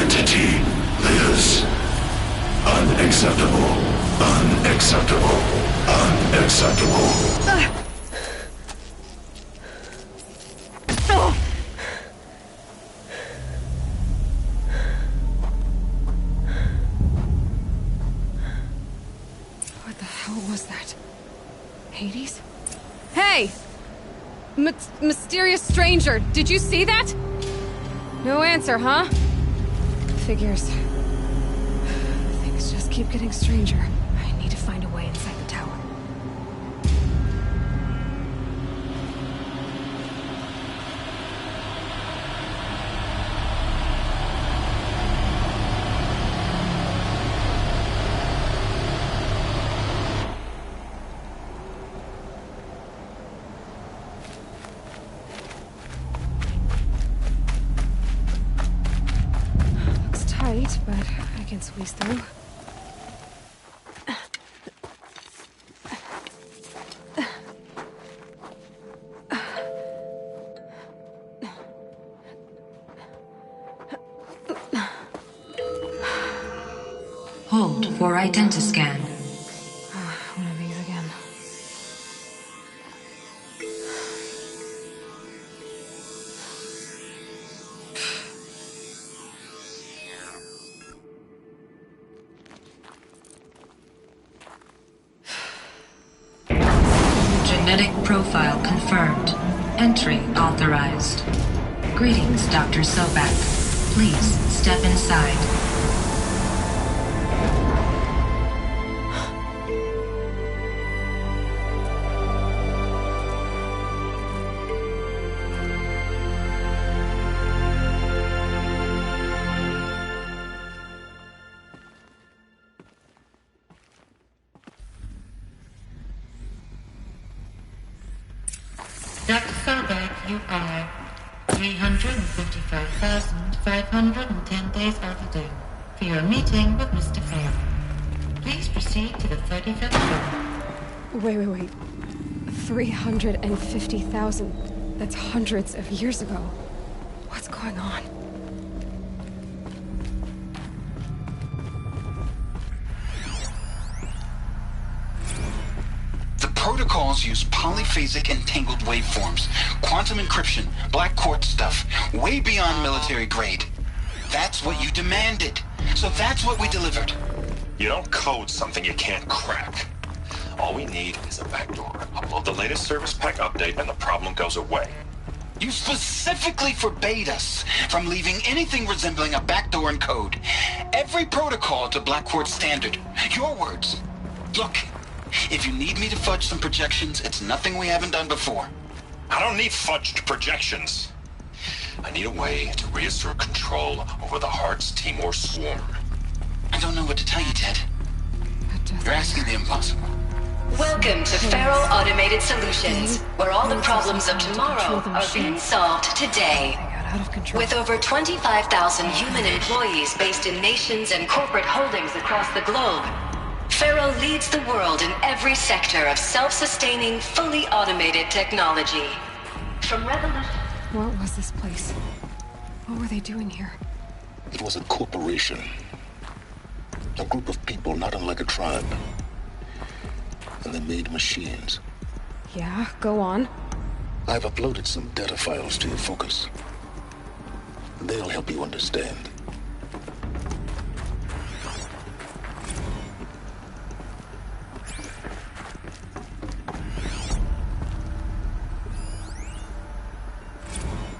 entity lives. Unacceptable. Unacceptable. Unacceptable. What the hell was that? Hades? Hey! Mysterious stranger, did you see that? No answer, huh? Figures. Things just keep getting stranger. I need to find a way inside the tower. But I can squeeze through. Hold for identiscan. One of these again. Genetic profile confirmed. Entry authorized. Greetings, Dr. Sobak. Please step inside. Dr. Sobak, you are 355,510 days overdue for your meeting with Mr. Fair. Please proceed to the 35th floor. Wait. 350,000. That's hundreds of years ago. What's going on? Protocols use polyphasic entangled waveforms, quantum encryption, black quartz stuff, way beyond military grade. That's what you demanded. So that's what we delivered. You don't code something you can't crack. All we need is a backdoor. Upload the latest service pack update and the problem goes away. You specifically forbade us from leaving anything resembling a backdoor in code. Every protocol to black quartz standard. Your words. Look. If you need me to fudge some projections, it's nothing we haven't done before. I don't need fudged projections. I need a way to reassert control over the Heart's Timor swarm. I don't know what to tell you, Ted. You're asking the impossible. Welcome to Feral Automated Solutions, where all the problems of tomorrow are being solved today. With over 25,000 human employees based in nations and corporate holdings across the globe, Faro leads the world in every sector of self-sustaining, fully automated technology. From revolution... What was this place? What were they doing here? It was a corporation. A group of people not unlike a tribe. And they made machines. Yeah, go on. I've uploaded some data files to your focus. They'll help you understand.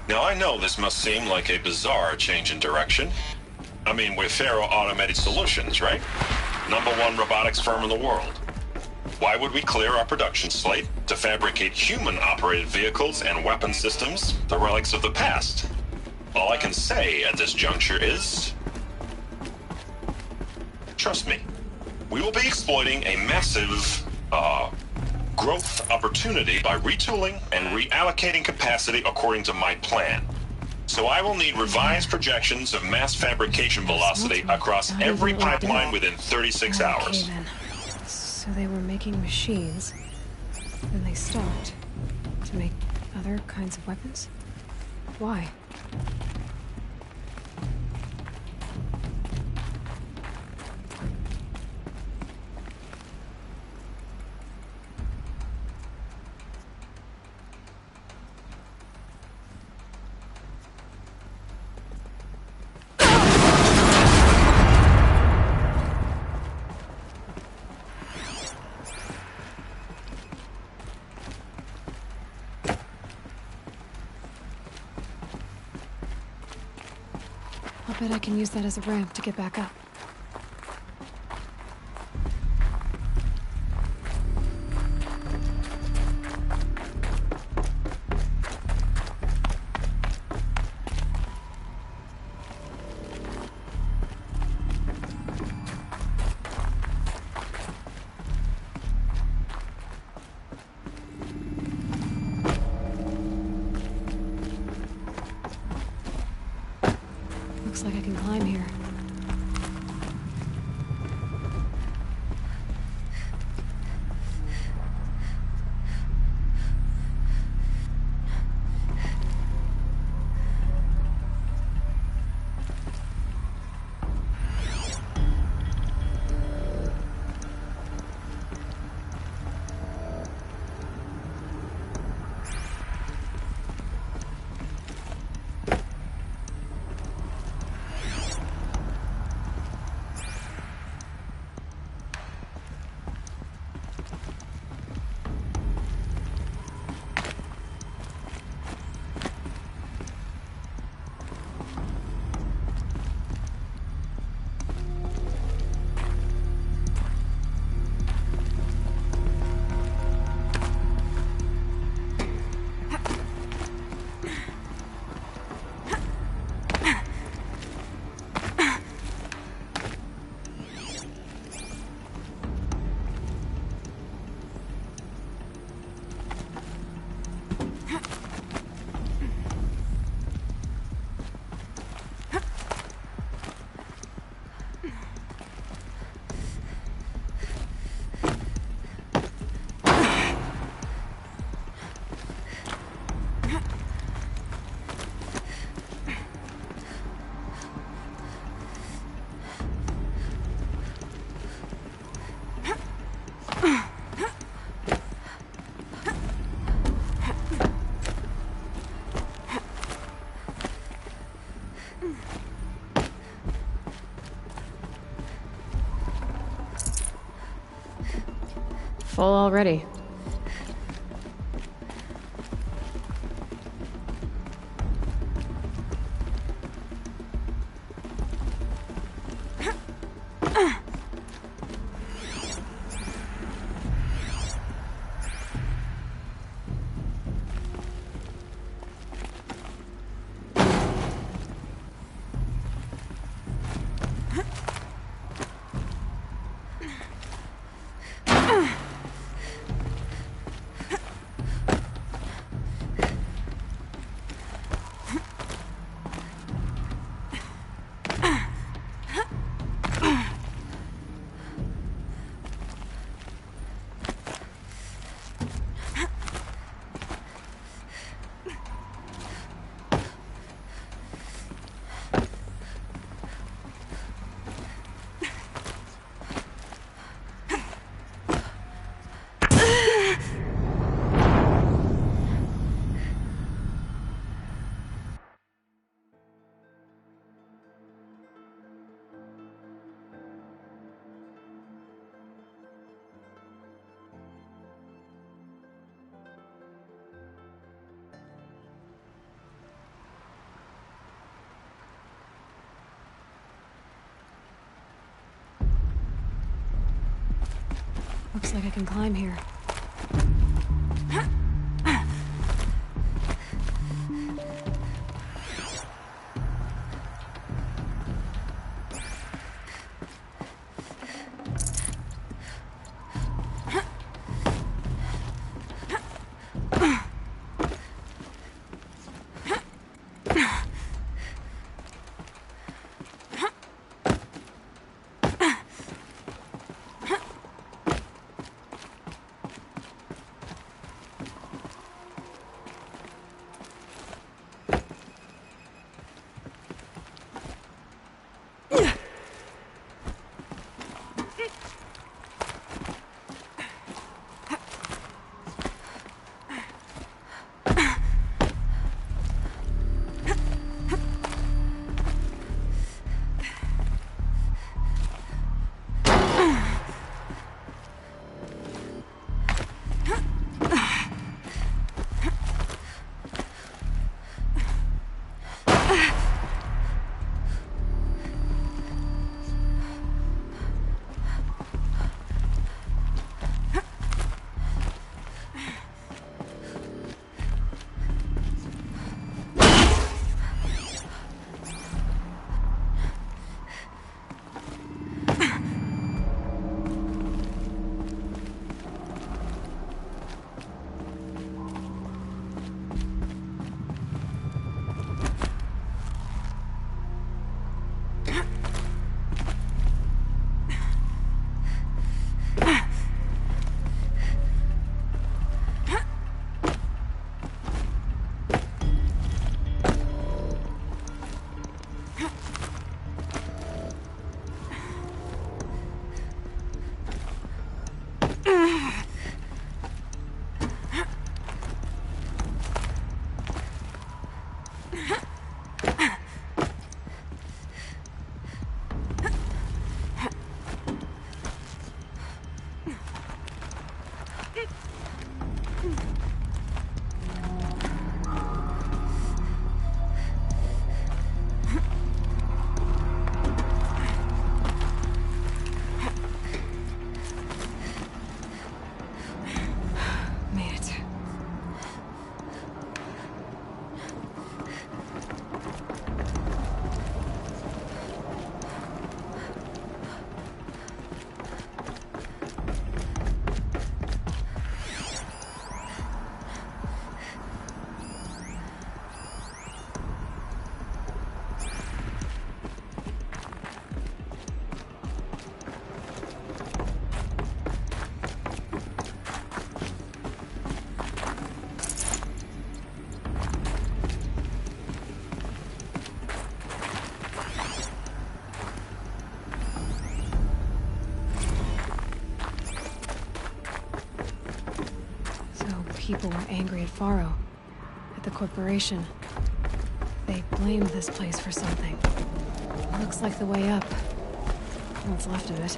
Now I know this must seem like a bizarre change in direction. I mean, we're Faro Automated Solutions, right? #1 robotics firm in the world. Why would we clear our production slate to fabricate human-operated vehicles and weapon systems, the relics of the past? All I can say at this juncture is... trust me, we will be exploiting a massive, growth opportunity by retooling and reallocating capacity according to my plan. So I will need revised projections of mass fabrication velocity across every pipeline within 36 hours. Then. So they were making machines, then they stopped to make other kinds of weapons? Why? bet I can use that as a ramp to get back up. Looks like I can climb here. Full already. Looks like I can climb here. people were angry at Faro, at the corporation. They blamed this place for something. Looks like the way up. What's left of it.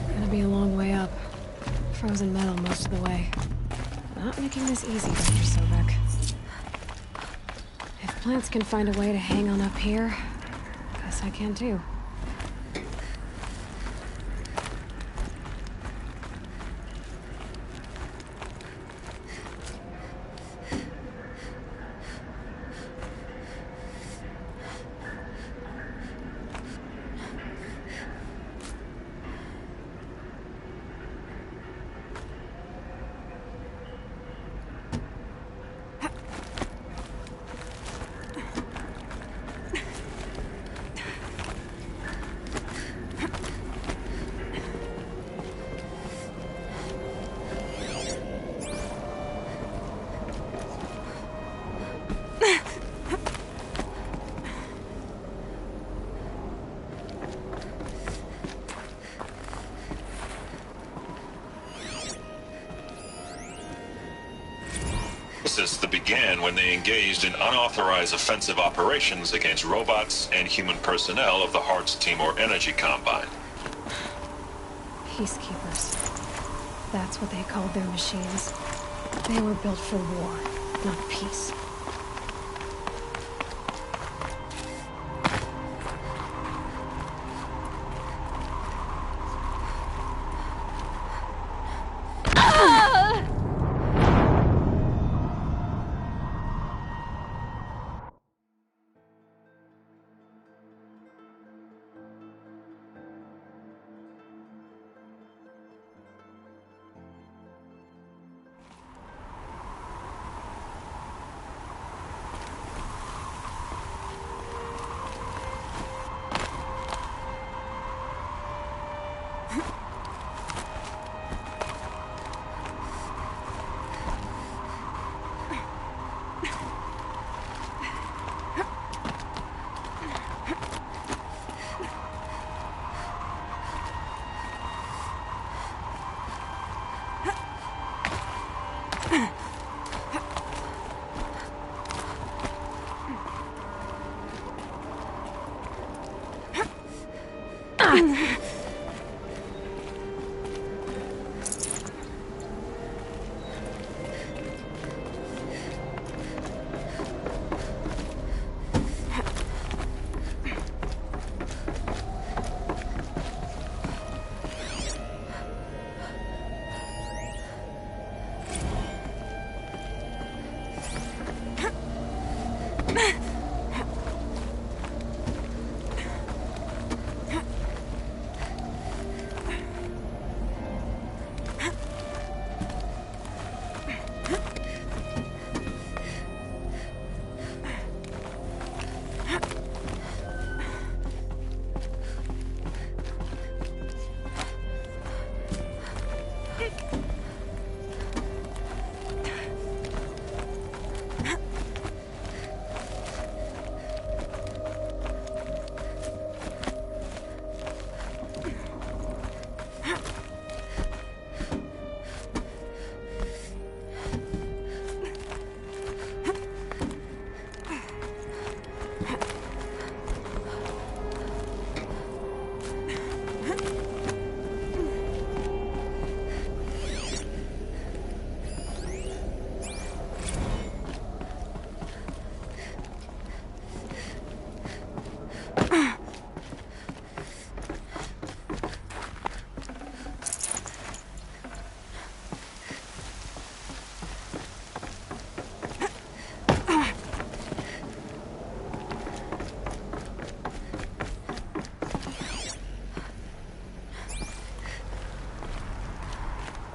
Gonna be a long way up. Frozen metal most of the way. Not making this easy, Dr. Sobek. If plants can find a way to hang on up here, guess I can too. That began when they engaged in unauthorized offensive operations against robots and human personnel of the Hearts Timor Energy Combine. Peacekeepers. That's what they called their machines. They were built for war, not peace.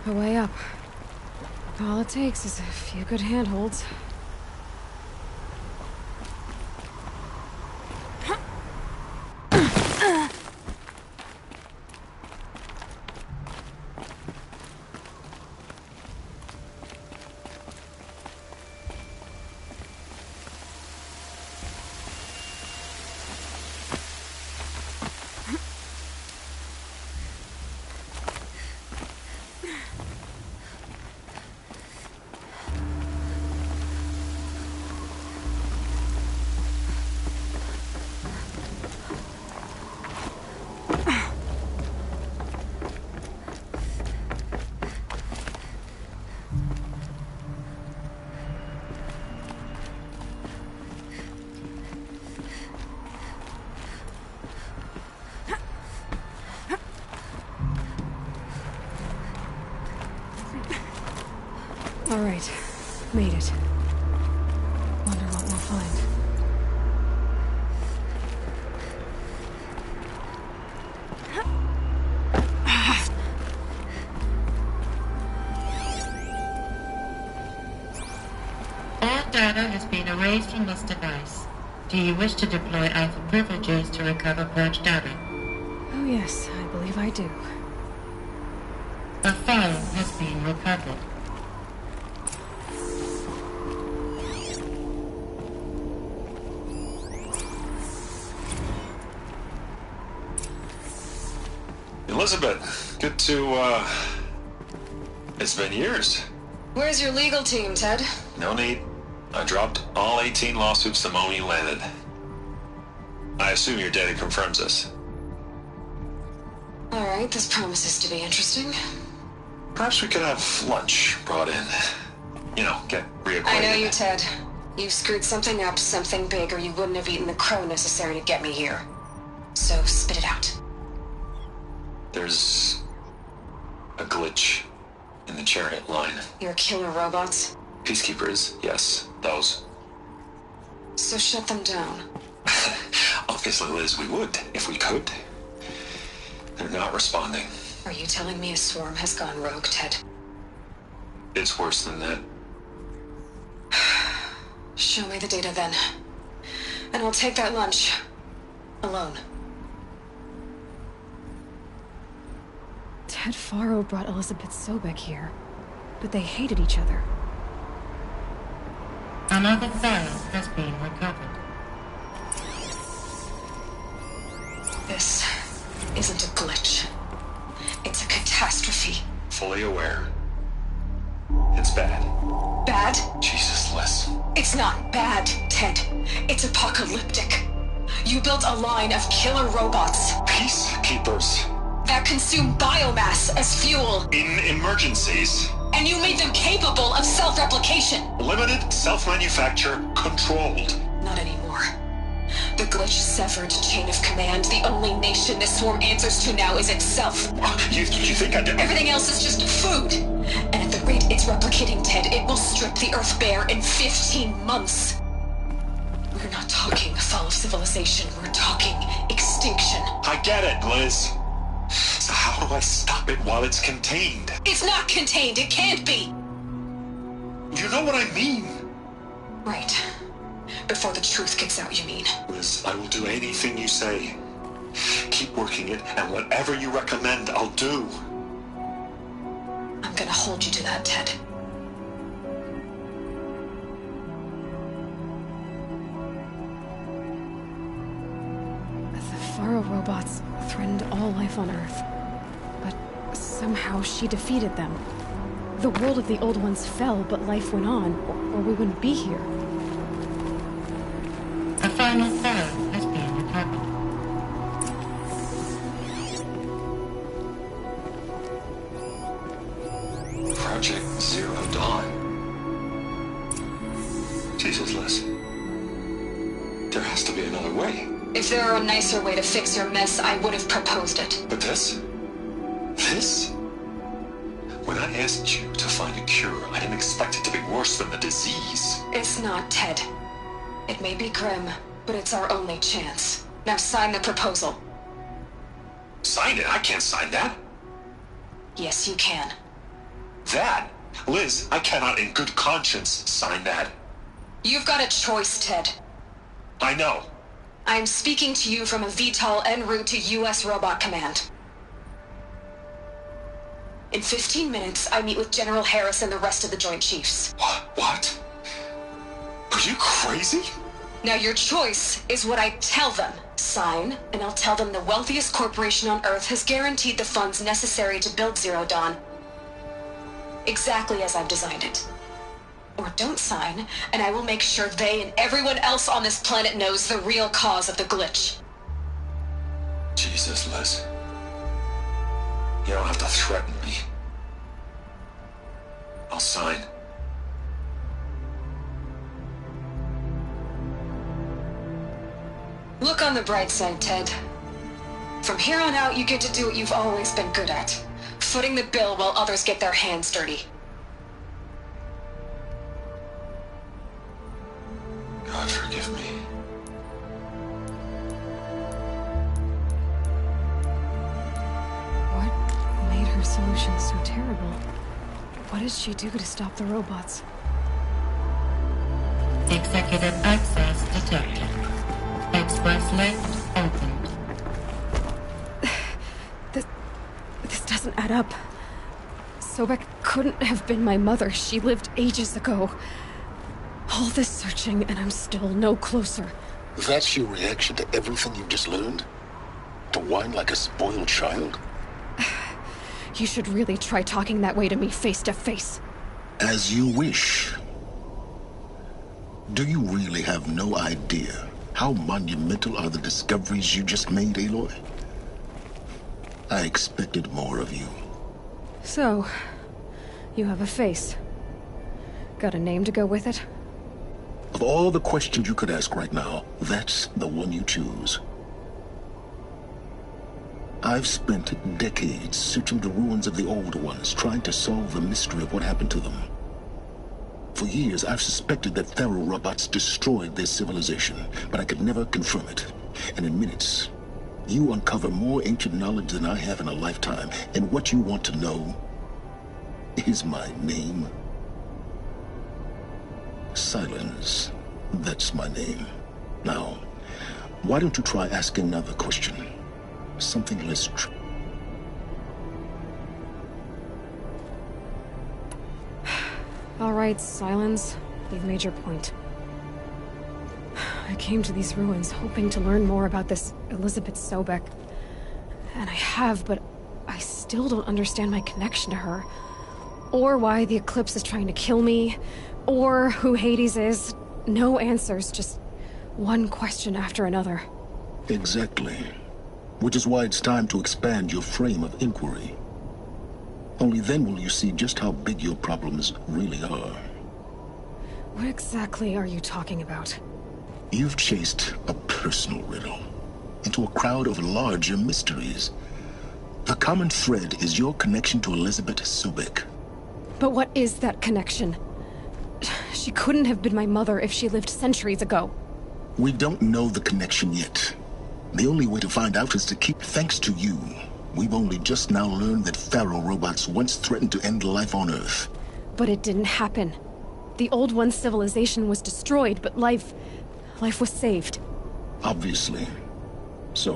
A way up. All it takes is a few good handholds. All right. Made it. Wonder what we'll find. All data has been erased from this device. Do you wish to deploy Alpha privileges to recover purged data? Oh yes, I believe I do. A file has been recovered. Elizabeth, good to, it's been years. Where's your legal team, Ted? No need. I dropped all 18 lawsuits the moment you landed. I assume your data confirms this. All right, this promises to be interesting. Perhaps we could have lunch brought in. You know, get reacquainted. I know you, Ted. You've screwed something up, something big, or you wouldn't have eaten the crow necessary to get me here. So spit it out. There's a glitch in the chariot line. Your killer robots? Peacekeepers, yes, those. So shut them down. Obviously, Liz, we would, if we could. They're not responding. Are you telling me a swarm has gone rogue, Ted? It's worse than that. Show me the data then. And I'll take that lunch. Alone. Ted Faro brought Elizabeth Sobek here, but they hated each other. Another file has been recovered. This isn't a glitch. It's a catastrophe. Fully aware. It's bad. Bad? Jesus, Liz. It's not bad, Ted. It's apocalyptic. You built a line of killer robots Peacekeepers. that consume biomass as fuel, In emergencies. and you made them capable of self-replication. Limited, self-manufacture, controlled. Not anymore. The glitch severed chain of command. The only nation this swarm answers to now is itself. You think I did? Everything else is just food. And at the rate it's replicating, Ted, it will strip the Earth bare in 15 months. We're not talking fall of civilization. We're talking extinction. I get it, Liz. So how do I stop it while it's contained? It's not contained. It can't be. You know what I mean? Right. Before the truth gets out, you mean? Liz, I will do anything you say. Keep working it, and whatever you recommend, I'll do. I'm gonna hold you to that, Ted. The Faro robots threatened all life on Earth. But somehow she defeated them. The world of the old ones fell, but life went on, or we wouldn't be here. A final file has been recovered. Project Zero Dawn. Jesus, Liz. There has to be another way. If there were a nicer way to fix your mess, I would have proposed it. But this? This? When I asked you to find a cure, I didn't expect it to be worse than the disease. It's not, Ted. It may be grim, but it's our only chance. Now sign the proposal. Sign it? I can't sign that. Yes, you can. That? Liz, I cannot in good conscience sign that. You've got a choice, Ted. I know. I'm speaking to you from a VTOL en route to U.S. Robot Command. In 15 minutes, I meet with General Harris and the rest of the Joint Chiefs. What? Are you crazy? Now your choice is what I tell them. Sign, and I'll tell them the wealthiest corporation on Earth has guaranteed the funds necessary to build Zero Dawn. Exactly as I've designed it. Or don't sign, and I will make sure they and everyone else on this planet knows the real cause of the glitch. Jesus, Liz. You don't have to threaten me. I'll sign. Look on the bright side, Ted. From here on out, you get to do what you've always been good at. Footing the bill while others get their hands dirty. her solution so terrible? What did she do to stop the robots? Executive access detected. Express lift opened. This doesn't add up. Sobek couldn't have been my mother. She lived ages ago. All this searching, and I'm still no closer. That's your reaction to everything you've just learned? To whine like a spoiled child? You should really try talking that way to me face to face. As you wish. Do you really have no idea how monumental are the discoveries you just made, Aloy? I expected more of you. So, you have a face. Got a name to go with it? Of all the questions you could ask right now, that's the one you choose. I've spent decades searching the ruins of the old ones, trying to solve the mystery of what happened to them. For years, I've suspected that Faro robots destroyed their civilization, but I could never confirm it. And in minutes, you uncover more ancient knowledge than I have in a lifetime, and what you want to know is my name. Silence. That's my name. Now, why don't you try asking another question? Something less true. All right, Silence. You've made your point. I came to these ruins hoping to learn more about this Elizabeth Sobek. And I have, but I still don't understand my connection to her. Or why the Eclipse is trying to kill me. Or who Hades is. No answers, just one question after another. Exactly. Which is why it's time to expand your frame of inquiry. Only then will you see just how big your problems really are. What exactly are you talking about? You've chased a personal riddle into a crowd of larger mysteries. The common thread is your connection to Elizabeth Sobek. But what is that connection? She couldn't have been my mother if she lived centuries ago. We don't know the connection yet. The only way to find out is to keep... Thanks to you, we've only just now learned that Faro robots once threatened to end life on Earth. But it didn't happen. The Old One's civilization was destroyed, but life was saved. Obviously. So,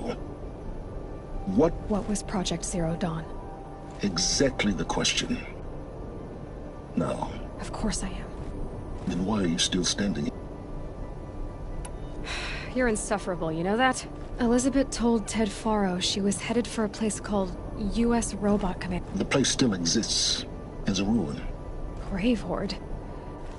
what was Project Zero Dawn? Exactly the question. Now, Of course I am. then why are you still standing? You're insufferable, you know that? Elizabeth told Ted Faro she was headed for a place called U.S. Robot Command. The place still exists as a ruin. Grave Horde.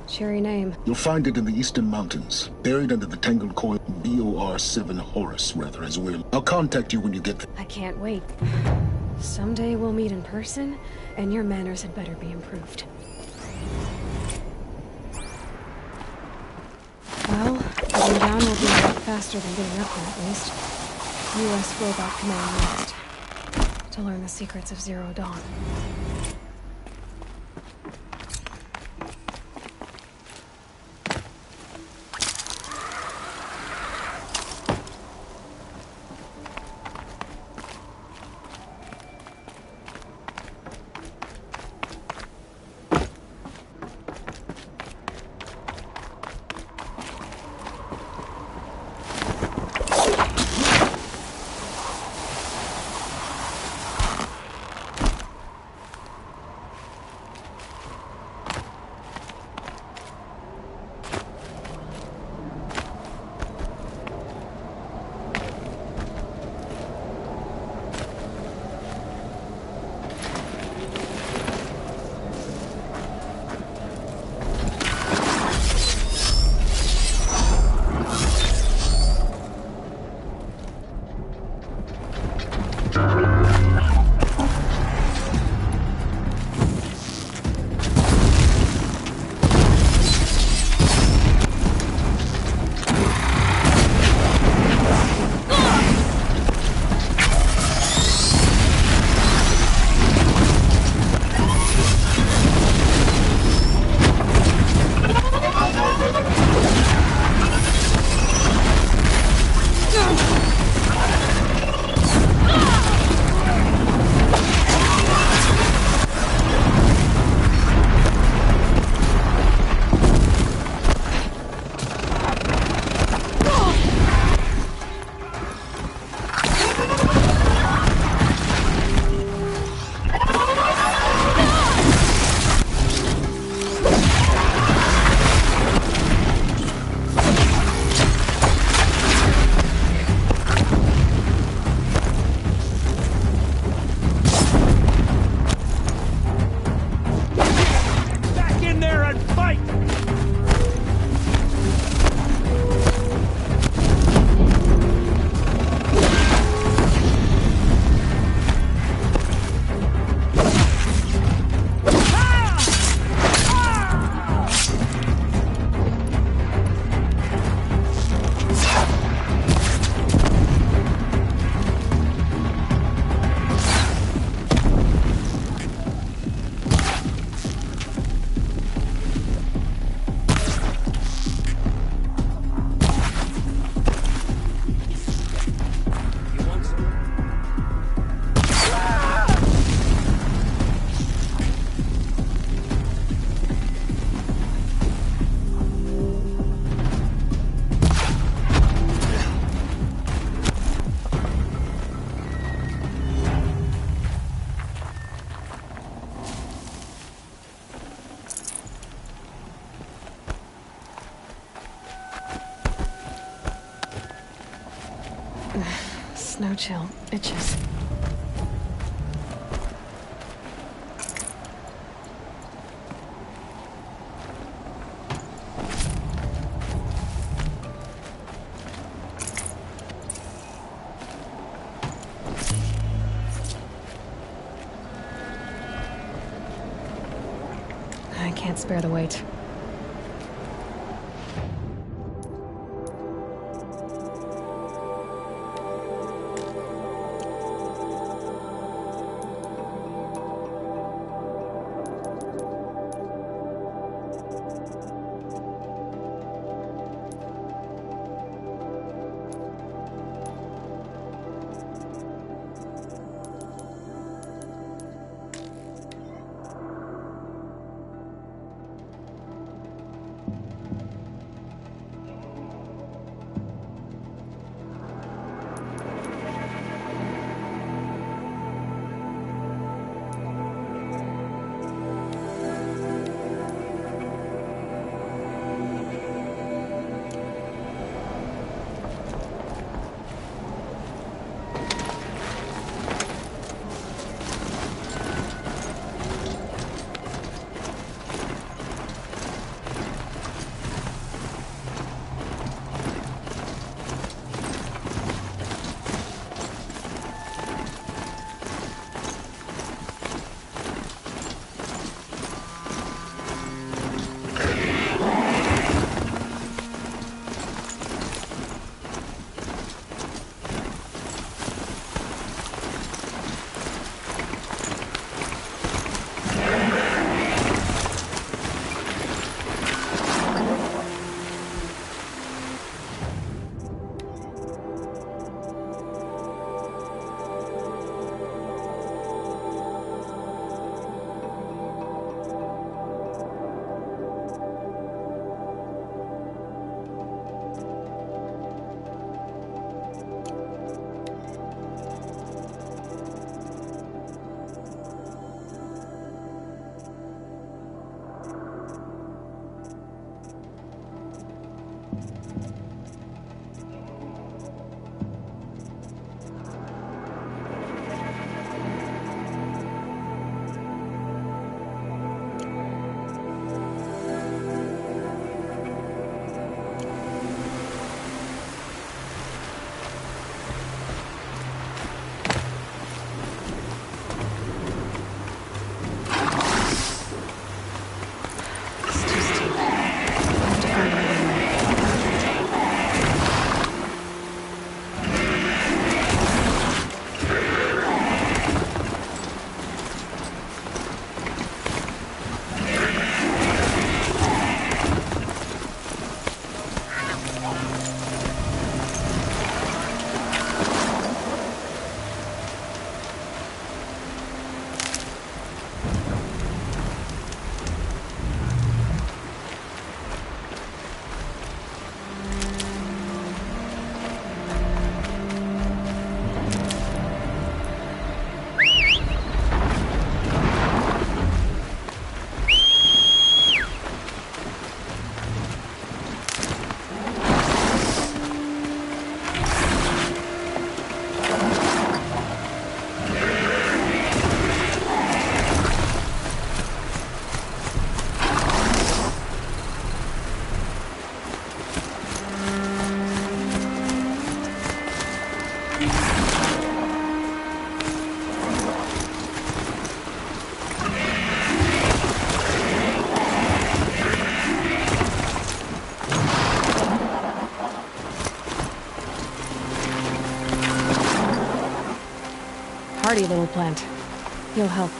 Cheery name. You'll find it in the Eastern Mountains, buried under the tangled coil BOR-7 Horus, rather, as well. I'll contact you when you get there. I can't wait. Someday we'll meet in person, and your manners had better be improved. Well, getting down will be a lot faster than getting up there, at least. U.S. Robot Command next. To learn the secrets of Zero Dawn. Snow chill. Itches. I can't spare the weight. Hardy little plant. You'll help.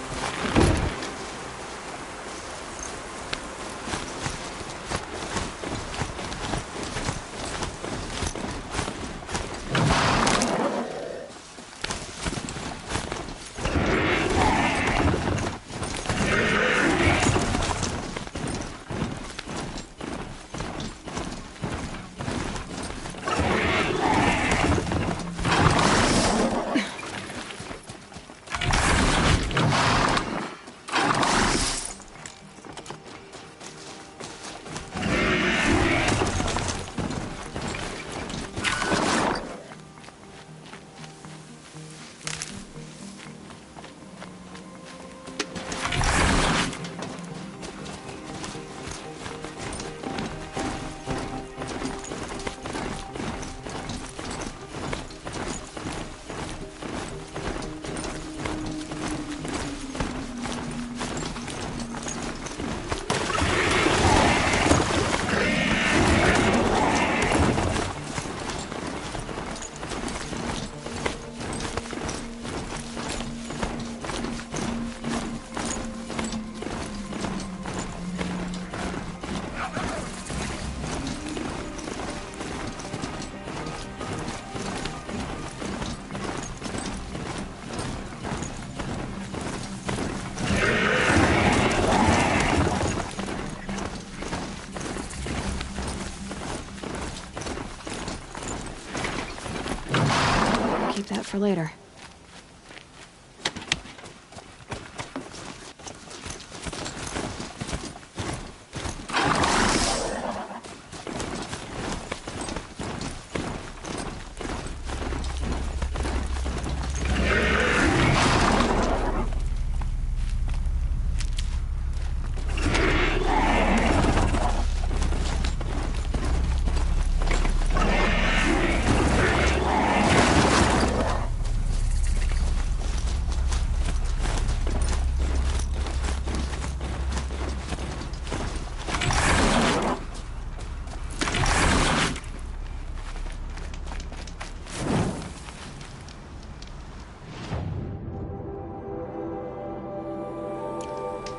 Keep that for later.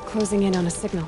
Closing in on a signal.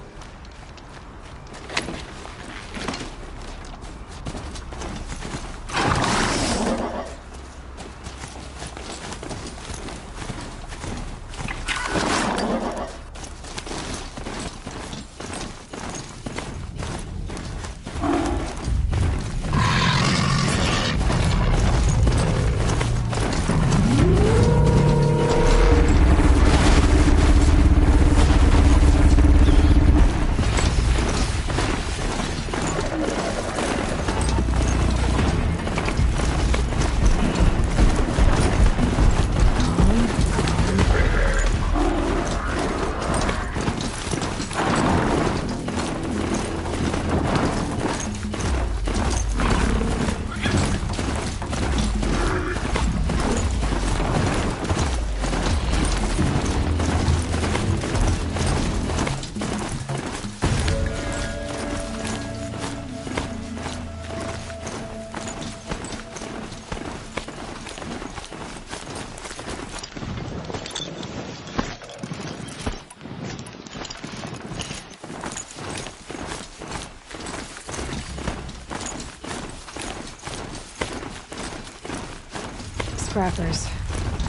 Scrappers.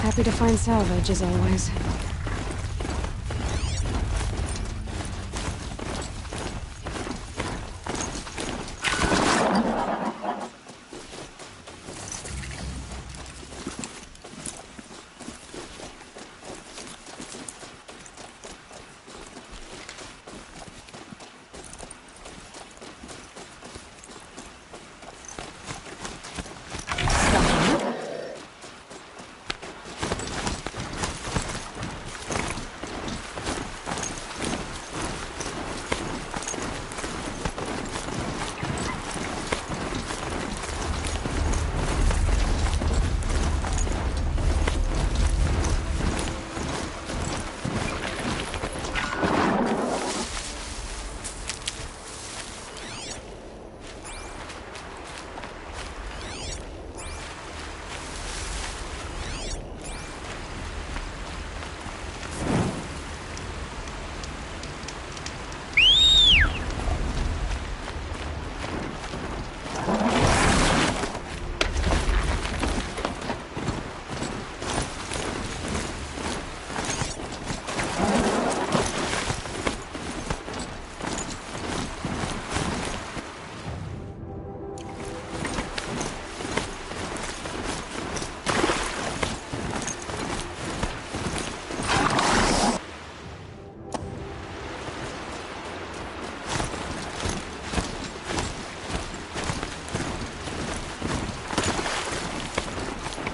Happy to find salvage, as always.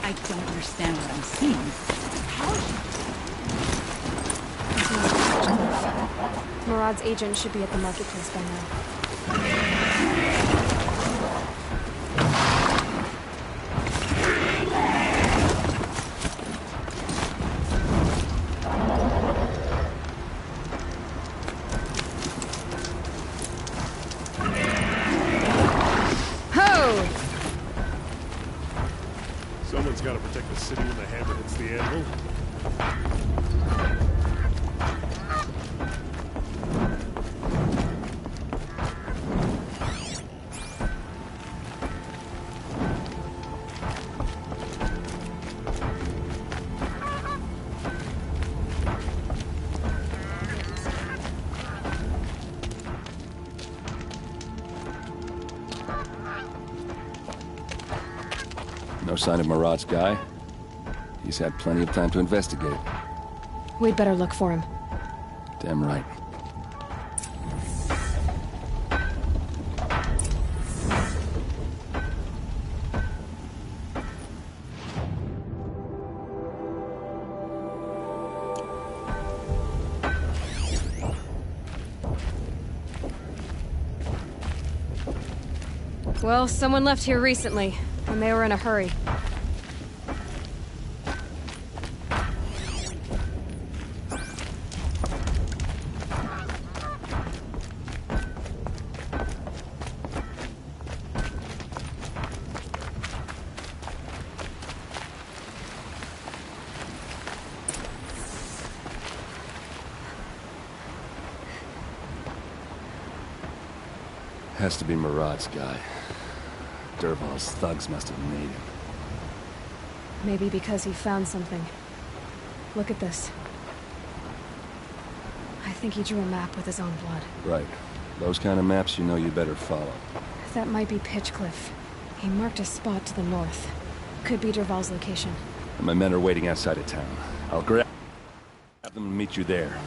I don't understand what I'm seeing. How? Murad's agent should be at the marketplace by now. Someone's got to protect the city when the hammer hits the anvil. No sign of Murad's guy? He's had plenty of time to investigate. We'd better look for him. Damn right. Well, someone left here recently, and they were in a hurry. Has to be Murad's guy. Dervahl's thugs must have made him. Maybe because he found something. Look at this. I think he drew a map with his own blood. Right. Those kind of maps you know you better follow. That might be Pitchcliff. He marked a spot to the north. Could be Dervahl's location. My men are waiting outside of town. I'll grab them and meet you there.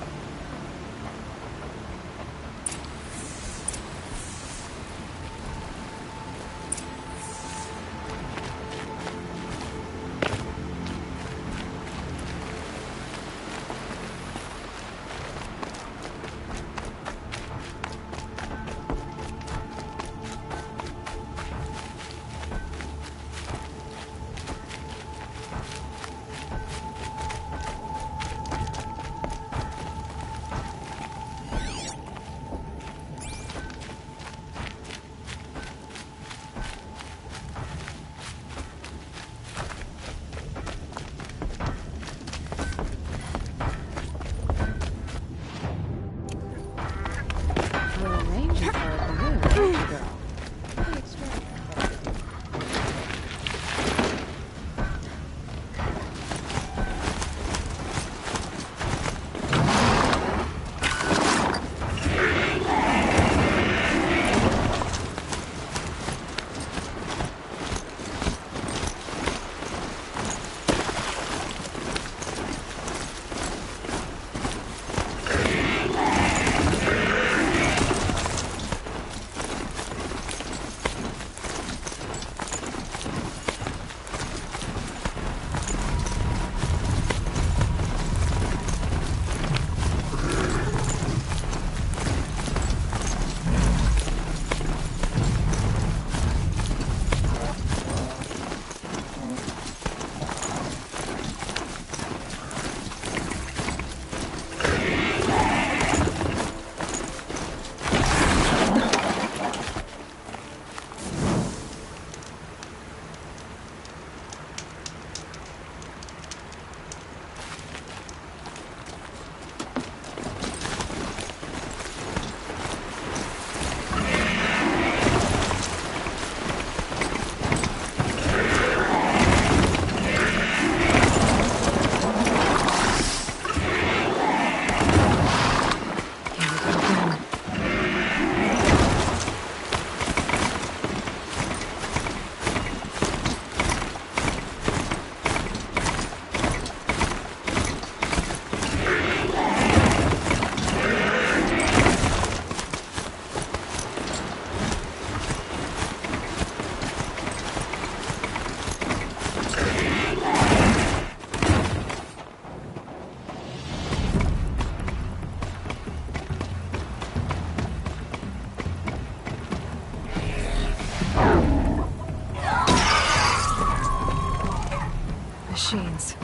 Machines.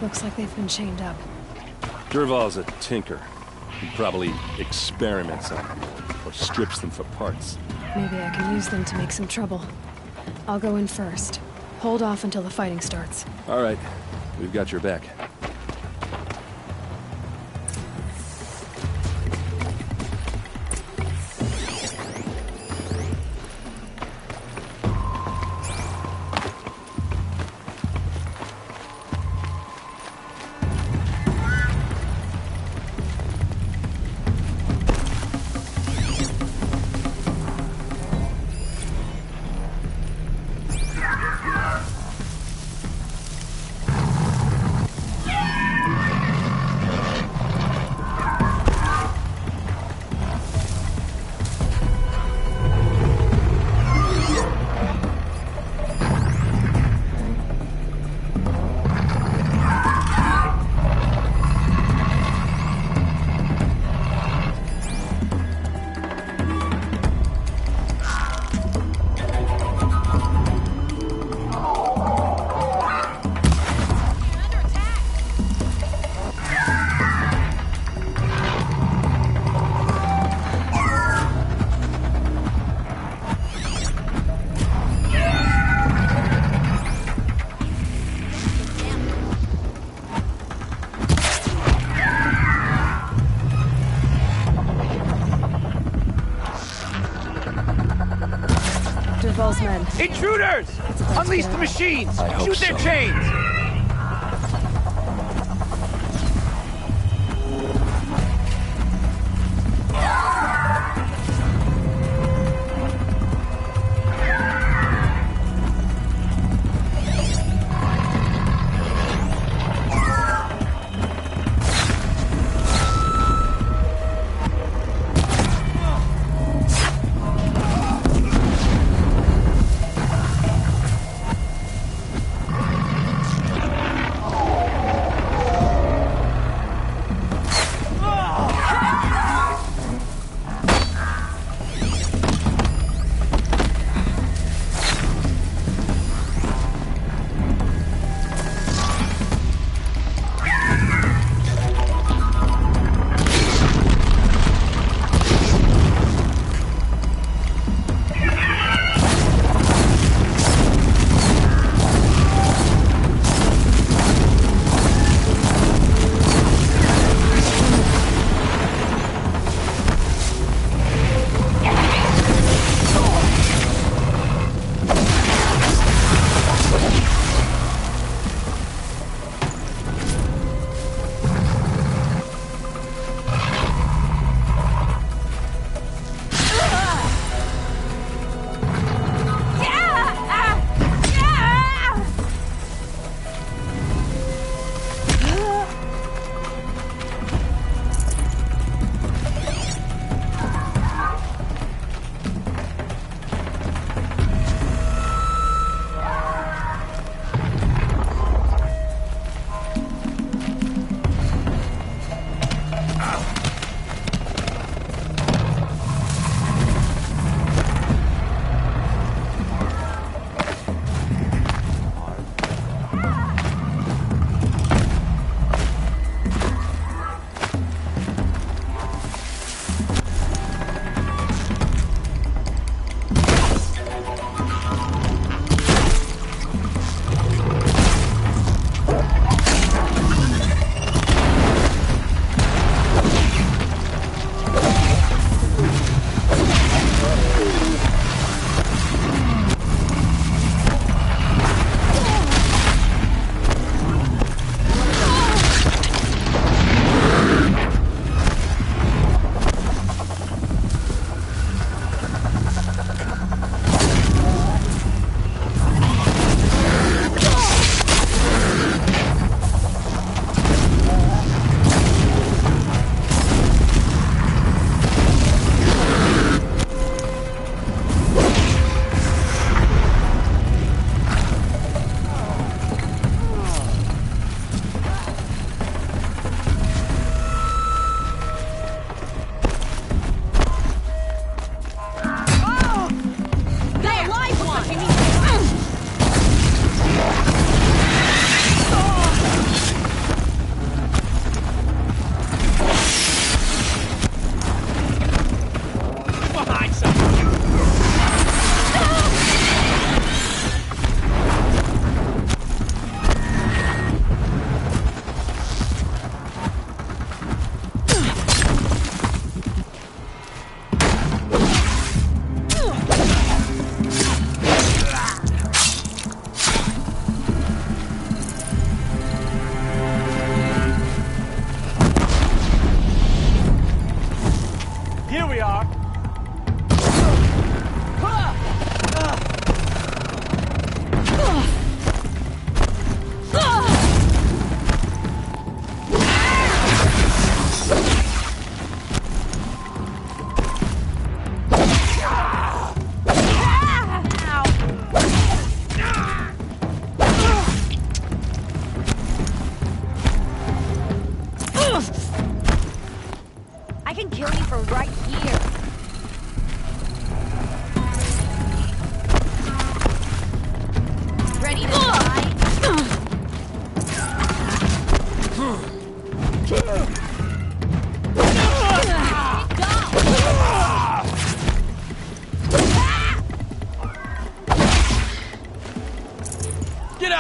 Looks like they've been chained up. Dervahl's a tinker. He probably experiments on them, or strips them for parts. Maybe I can use them to make some trouble. I'll go in first. Hold off until the fighting starts. All right. We've got your back. Intruders! Unleash the machines! I hope Shoot their so. chains!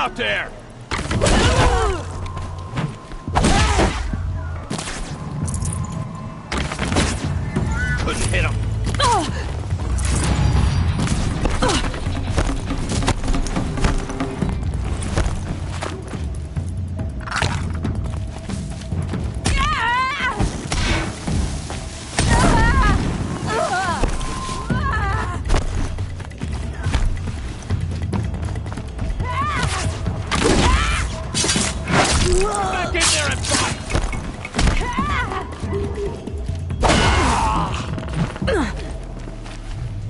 out there! Couldn't hit him. Back in there and fight!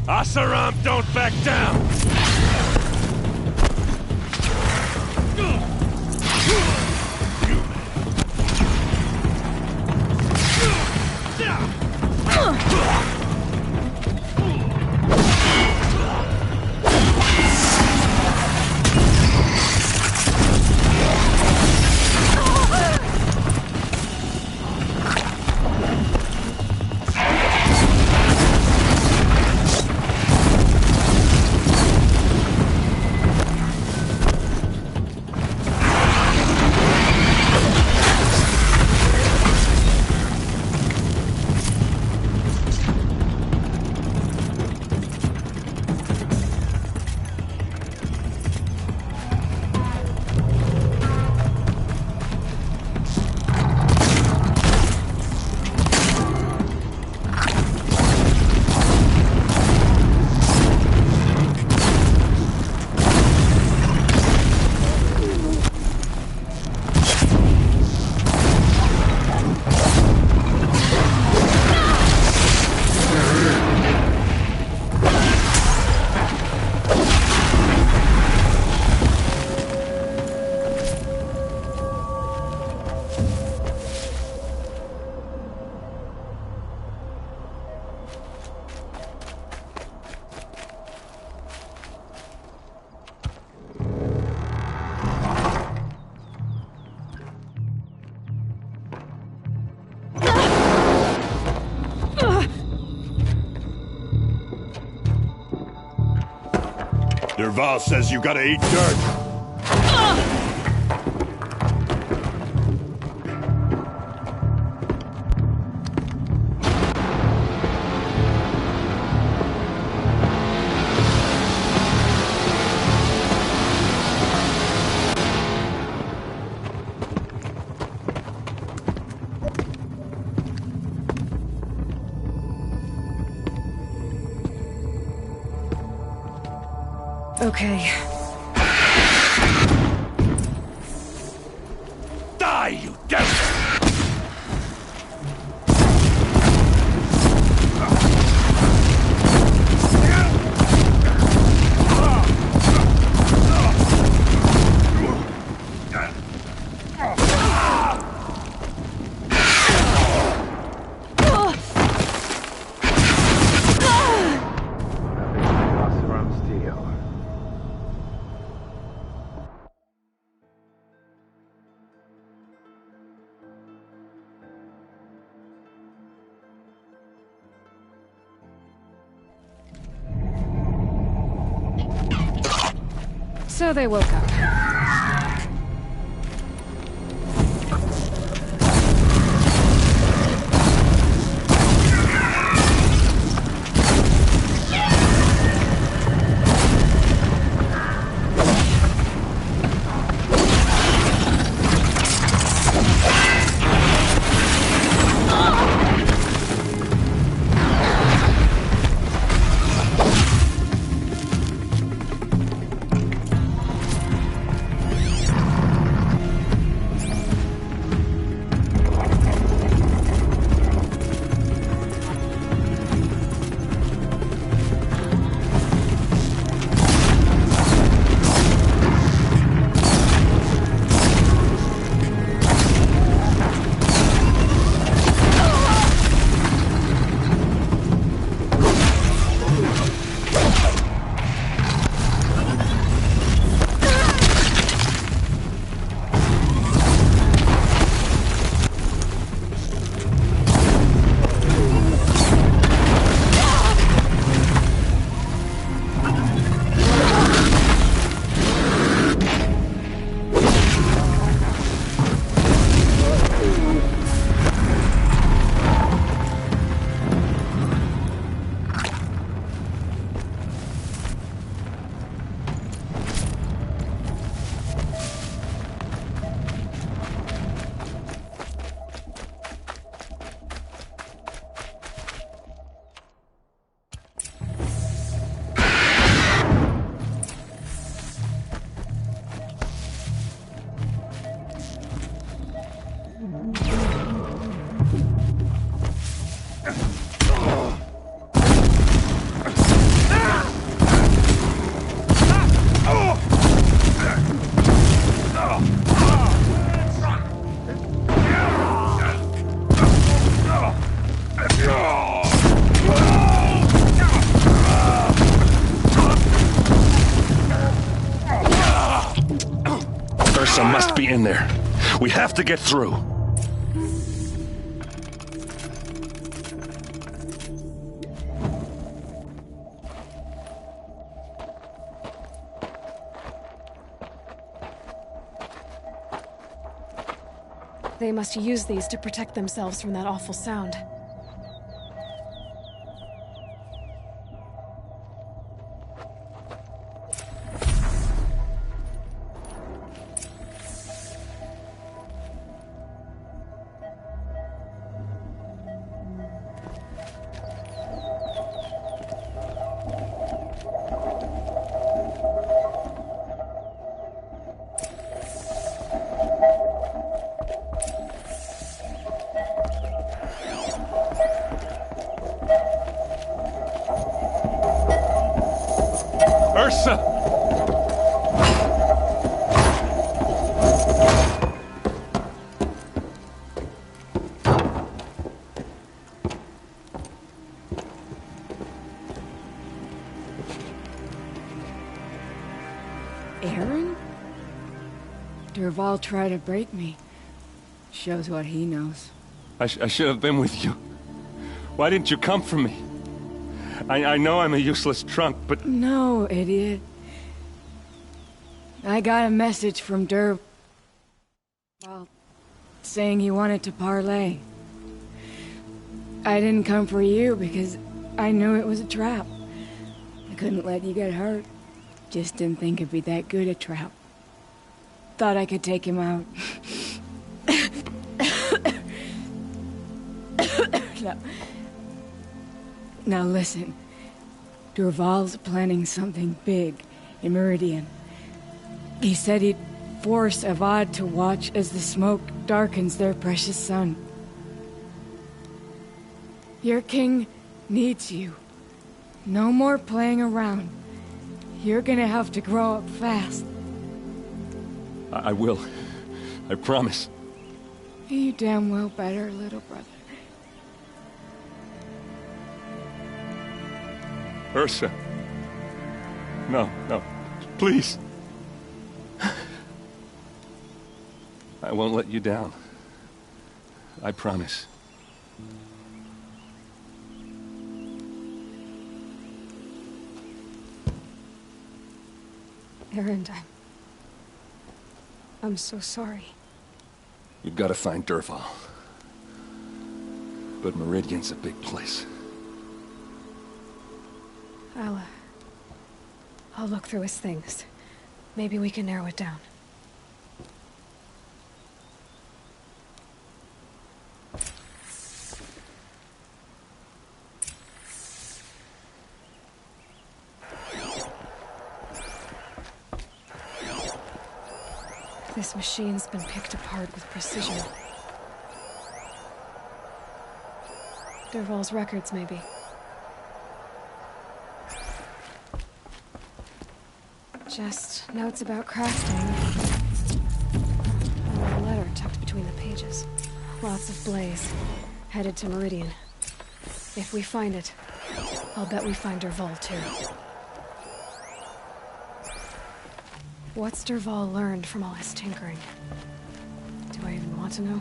Asaram, don't back down! Derval says you gotta eat dirt. Okay. Die, you devil! So they woke up. must be in there. We have to get through. They must use these to protect themselves from that awful sound. Ursa! Aaron? Durval tried to break me. Shows what he knows. I should have been with you. Why didn't you come for me? I know I'm a useless trunk, but... No, idiot. I got a message from Durval saying he wanted to parlay. I didn't come for you because I knew it was a trap. I couldn't let you get hurt. Just didn't think it'd be that good a trap. Thought I could take him out. No. Now listen. Durval's planning something big in Meridian. He said he'd force Avad to watch as the smoke darkens their precious sun. Your king needs you. No more playing around. You're gonna have to grow up fast. I will. I promise. You damn well better, little brother. Ursa. No, no. Please. I won't let you down. I promise. Aaron, I'm so sorry. You've got to find Durval. But Meridian's a big place. I'll look through his things. Maybe we can narrow it down. This machine's been picked apart with precision. Durval's records, maybe. Just notes about crafting. And a letter tucked between the pages. Lots of blaze. Headed to Meridian. If we find it, I'll bet we find Durval too. What's Durval learned from all his tinkering? Do I even want to know?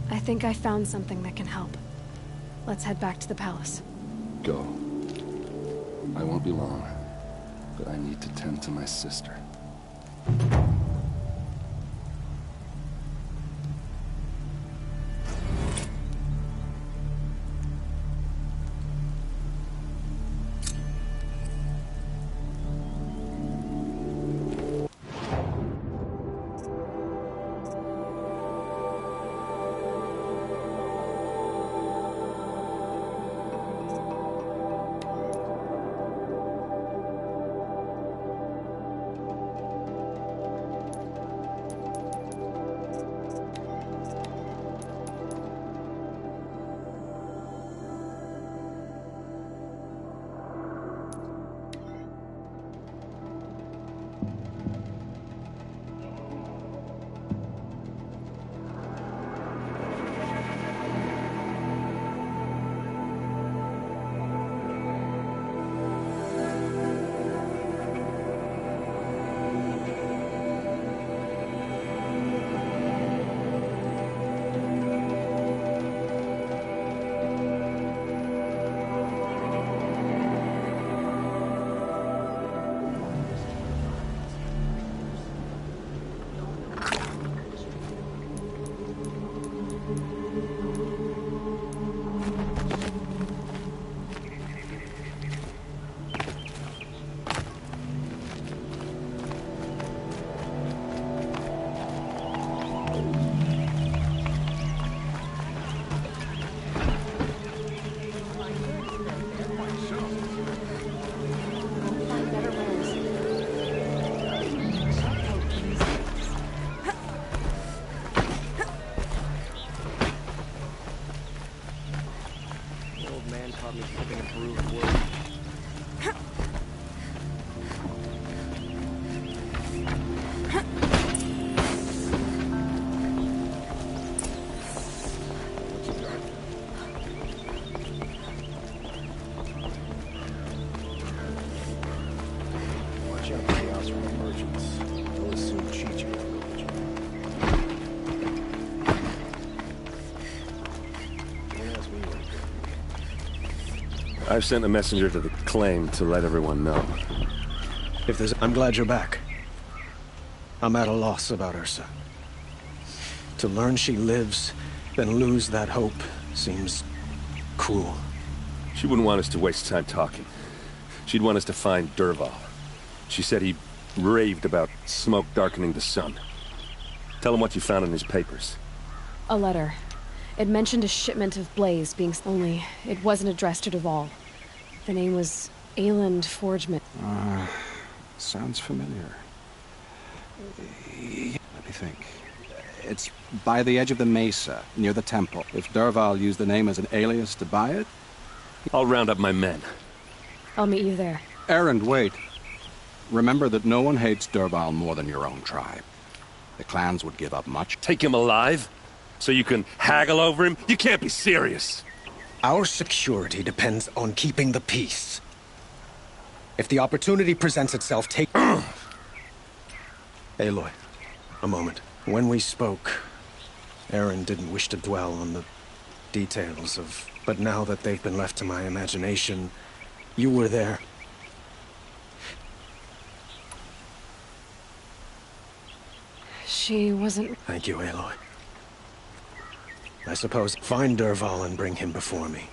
I think I found something that can help. Let's head back to the palace. Go. I won't be long, but I need to tend to my sister. Living in Peru's world. Watch out for chaos from the merchants. They'll assume cheat you. I've sent a messenger to the claim to let everyone know. If there's... I'm glad you're back. I'm at a loss about Ursa. To learn she lives, then lose that hope, seems cruel. She wouldn't want us to waste time talking. She'd want us to find Dervahl. She said he raved about smoke darkening the sun. Tell him what you found in his papers. A letter. It mentioned a shipment of blaze being... Only, it wasn't addressed to Dervahl. The name was Ayland Forgeman. Sounds familiar. Let me think. It's by the edge of the mesa, near the temple. If Dervahl used the name as an alias to buy it... I'll round up my men. I'll meet you there. Erend, wait. Remember that no one hates Dervahl more than your own tribe. The clans would give up much. Take him alive? So you can haggle over him? You can't be serious. Our security depends on keeping the peace. If the opportunity presents itself, take... Aloy, a moment. When we spoke, Erend didn't wish to dwell on the details of... But now that they've been left to my imagination, you were there. She wasn't... Thank you, Aloy. I suppose find Dervahl and bring him before me.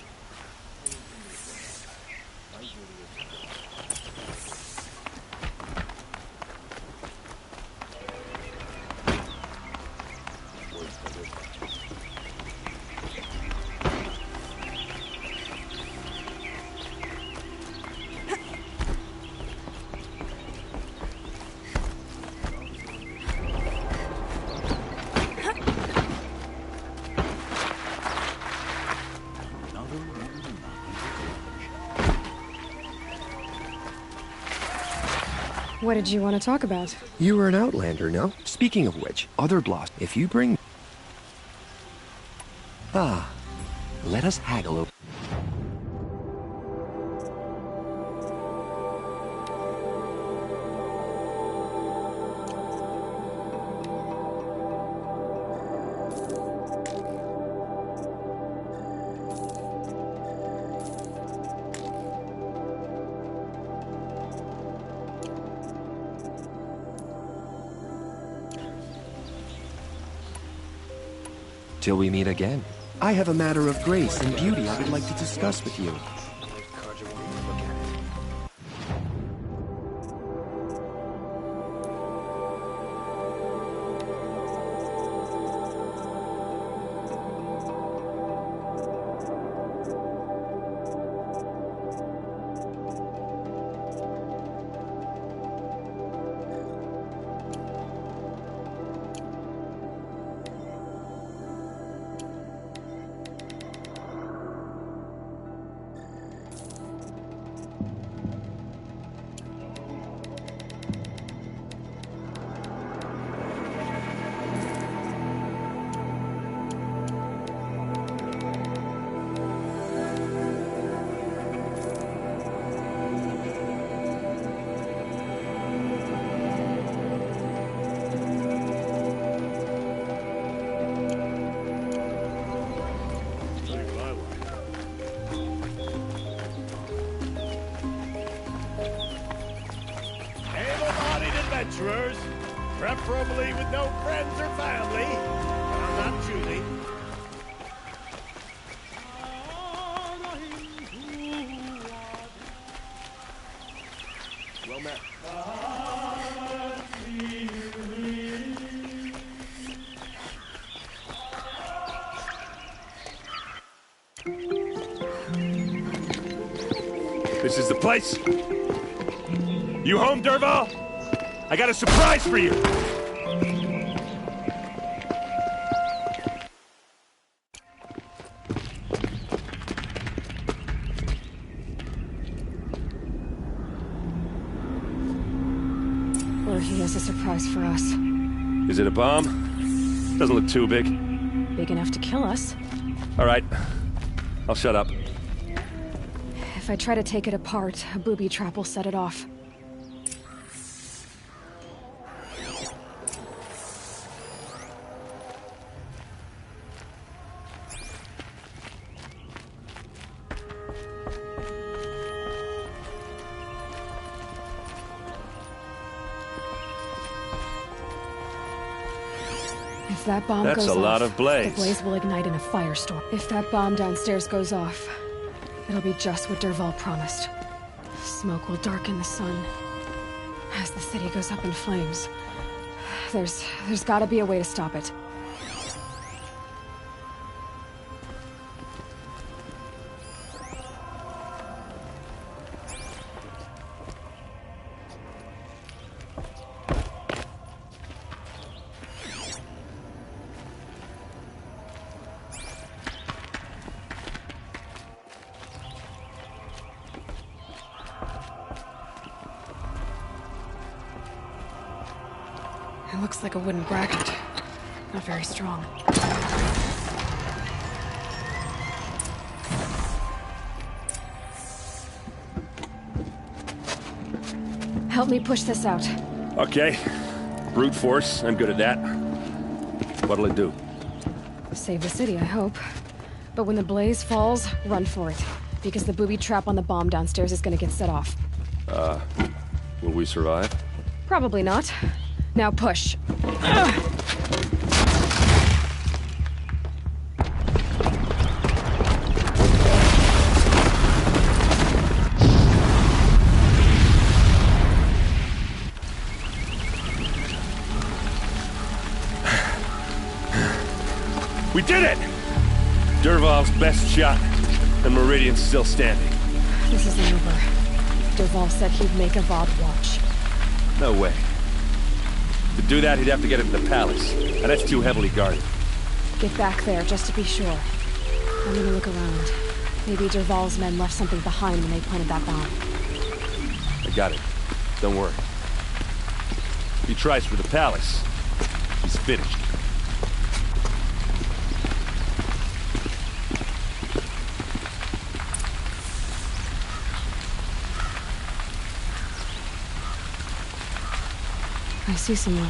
What did you want to talk about? You were an outlander, no? Speaking of which, other blast, if you bring... let us haggle over... Till we meet again. I have a matter of grace and beauty I would like to discuss with you. Adventurers, preferably with no friends or family. I'm not choosing. Well met. This is the place. You home, Dervahl? I got a surprise for you! he has a surprise for us. Is it a bomb? Doesn't look too big. Big enough to kill us. All right. I'll shut up. If I try to take it apart, a booby trap will set it off. If that bomb goes off, that's a lot of blaze. The blaze will ignite in a firestorm. If that bomb downstairs goes off, it'll be just what Dervahl promised. Smoke will darken the sun as the city goes up in flames. There's gotta be a way to stop it. It looks like a wooden bracket. Not very strong. Help me push this out. Okay. Brute force, I'm good at that. What'll it do? Save the city, I hope. But when the blaze falls, run for it. Because the booby trap on the bomb downstairs is gonna get set off. Will we survive? Probably not. Now push. We did it! Dervahl's best shot, and Meridian's still standing. This isn't over. Dervahl said he'd make Avad watch. No way. To do that, he'd have to get into the palace, and that's too heavily guarded. Get back there, just to be sure. I'm gonna look around. Maybe Dervahl's men left something behind when they planted that bomb. I got it. Don't worry. If he tries for the palace, he's finished. I see someone.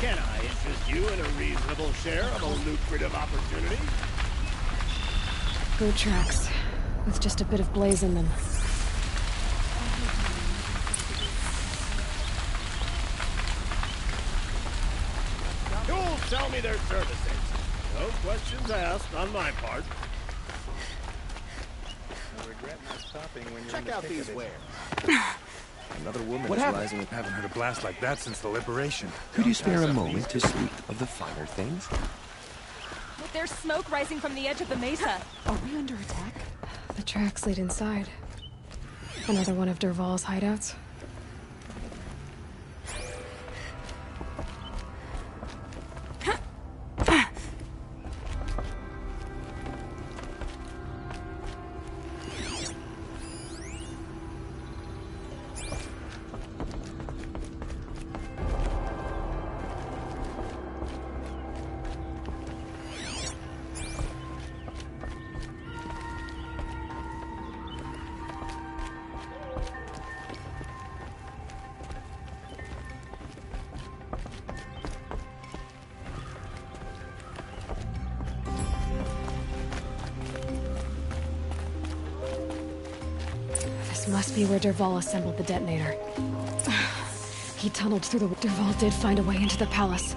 Can I interest you in a reasonable share of a lucrative opportunity? Boot tracks. With just a bit of blaze in them. Who'll sell me their services? No questions asked on my part. I regret not stopping when you're Check in the out thick these of it. wares. Another woman What is happened? rising with Haven't heard a blast like that since the liberation. Could you spare a moment to speak of the finer things? There's smoke rising from the edge of the mesa. Are we under attack? The tracks lead inside. Another one of Dervahl's hideouts. This must be where Dervahl assembled the detonator. He tunneled through the... Dervahl did find a way into the palace.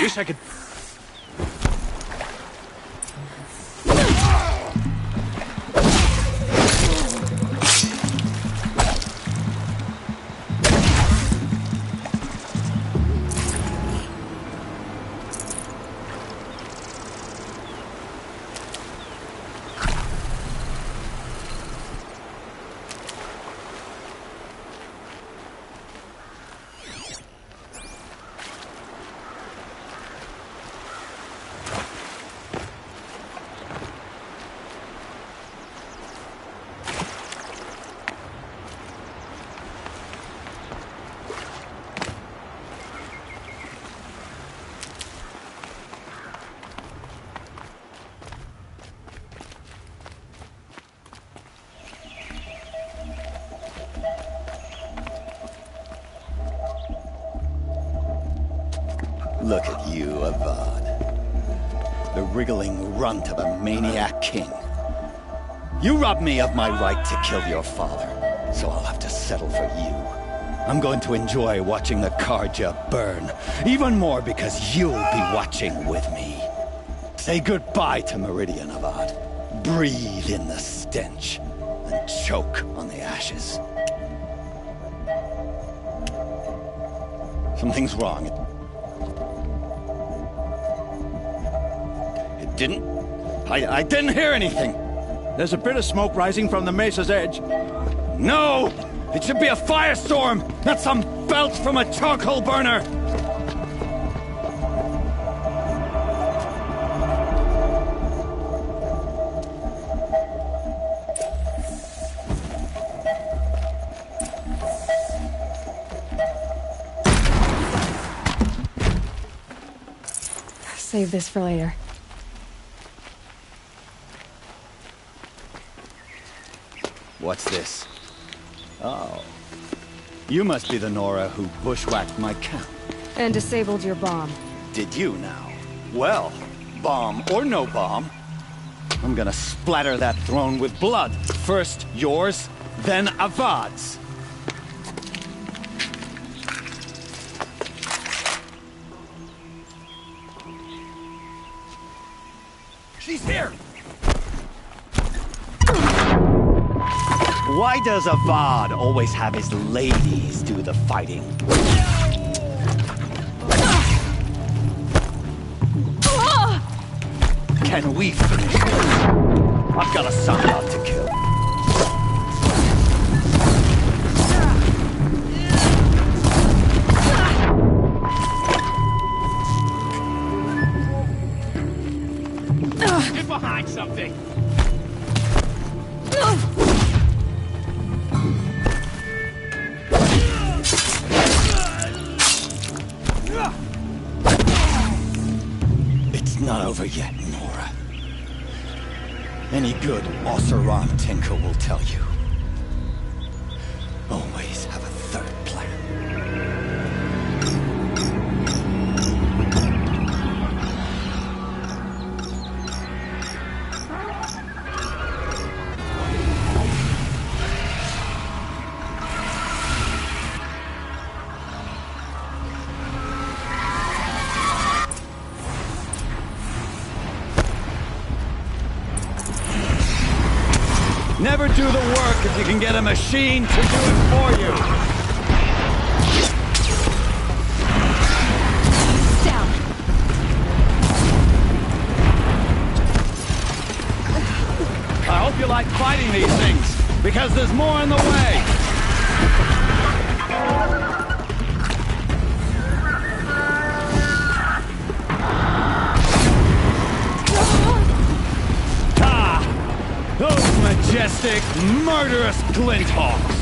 Wish I could... Look at you, Avad. The wriggling runt of a maniac king. You robbed me of my right to kill your father, so I'll have to settle for you. I'm going to enjoy watching the Karja burn, even more because you'll be watching with me. Say goodbye to Meridian, Avad. Breathe in the stench, and choke on the ashes. Something's wrong. I didn't hear anything. There's a bit of smoke rising from the mesa's edge. No! It should be a firestorm, not some belch from a charcoal burner! Save this for later. What's this? Oh. You must be the Nora who bushwhacked my camp. And disabled your bomb. Did you now? Well, bomb or no bomb, I'm gonna splatter that throne with blood. First yours, then Avad's. She's here! Why does Avad always have his ladies do the fighting? Can we finish this? I've got a son out to kill. Get behind something! It's not over yet, Nora. Any good Osseron tinker will tell you. Always have a third plan. Never do the work if you can get a machine to do it for you. Down. I hope you like fighting these things, because there's more in the way. Those majestic, murderous Glinthawks!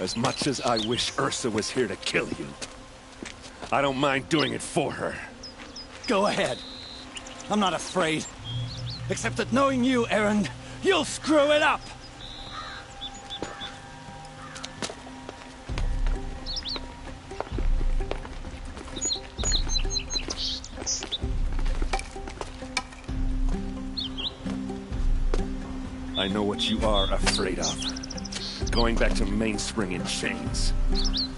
As much as I wish Ursa was here to kill you, I don't mind doing it for her. Go ahead. I'm not afraid. Except that knowing you, Aaron, you'll screw it up! I know what you are afraid of. Going back to Mainspring in chains.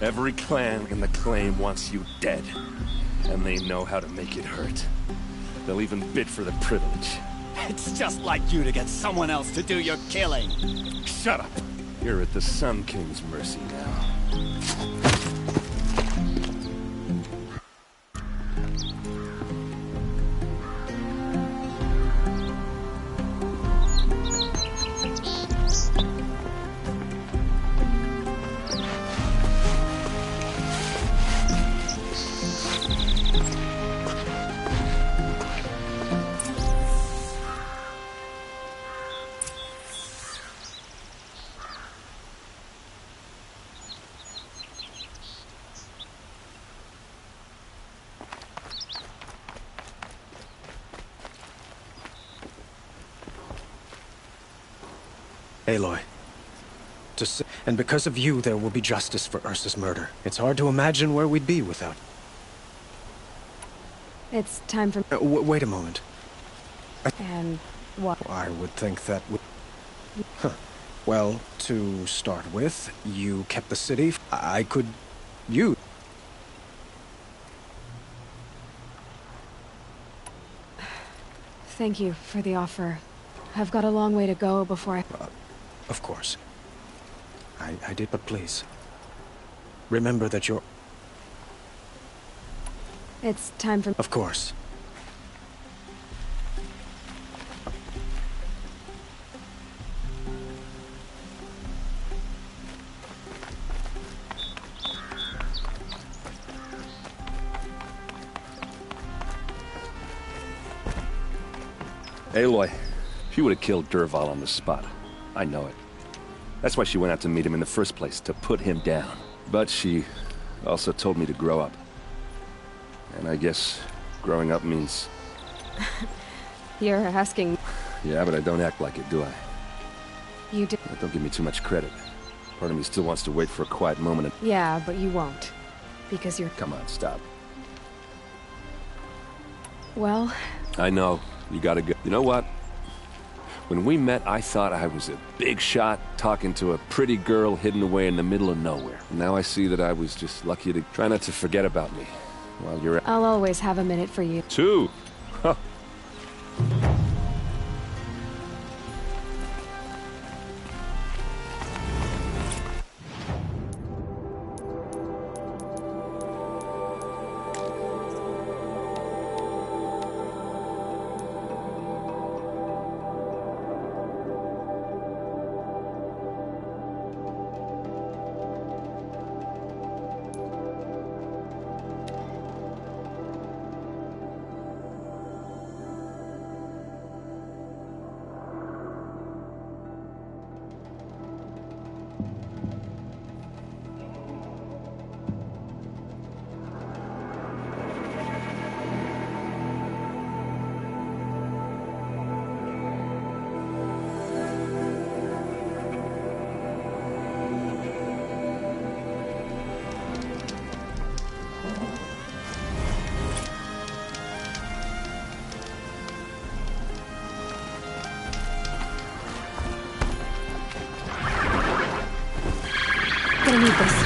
Every clan in the claim wants you dead. And they know how to make it hurt. They'll even bid for the privilege. It's just like you to get someone else to do your killing. Shut up! You're at the Sun King's mercy now. Aloy. And because of you, there will be justice for Ursa's murder. It's hard to imagine where we'd be without... It's time for... wait a moment. And what? I would think that... Huh. Well, to start with, you kept the city. I could... You... Thank you for the offer. I've got a long way to go before I... Of course. I did, but please. Remember that you're... It's time for... Of course. Aloy, she would have killed Dervahl on the spot. I know it. That's why she went out to meet him in the first place, to put him down. But she also told me to grow up. And I guess growing up means... You're asking... Yeah, but I don't act like it, do I? You do... Don't give me too much credit. Part of me still wants to wait for a quiet moment and... Yeah, but you won't. Because you're... Come on, stop. Well... I know. You gotta go. You know what? When we met, I thought I was a big shot talking to a pretty girl hidden away in the middle of nowhere. Now I see that I was just lucky to try not to forget about me while you're... I'll always have a minute for you. 2? Huh. need this.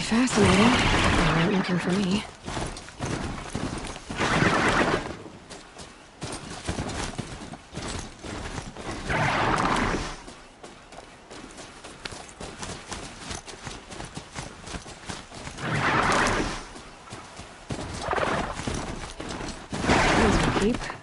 Fascinating. They weren't looking for me. Here's my keep.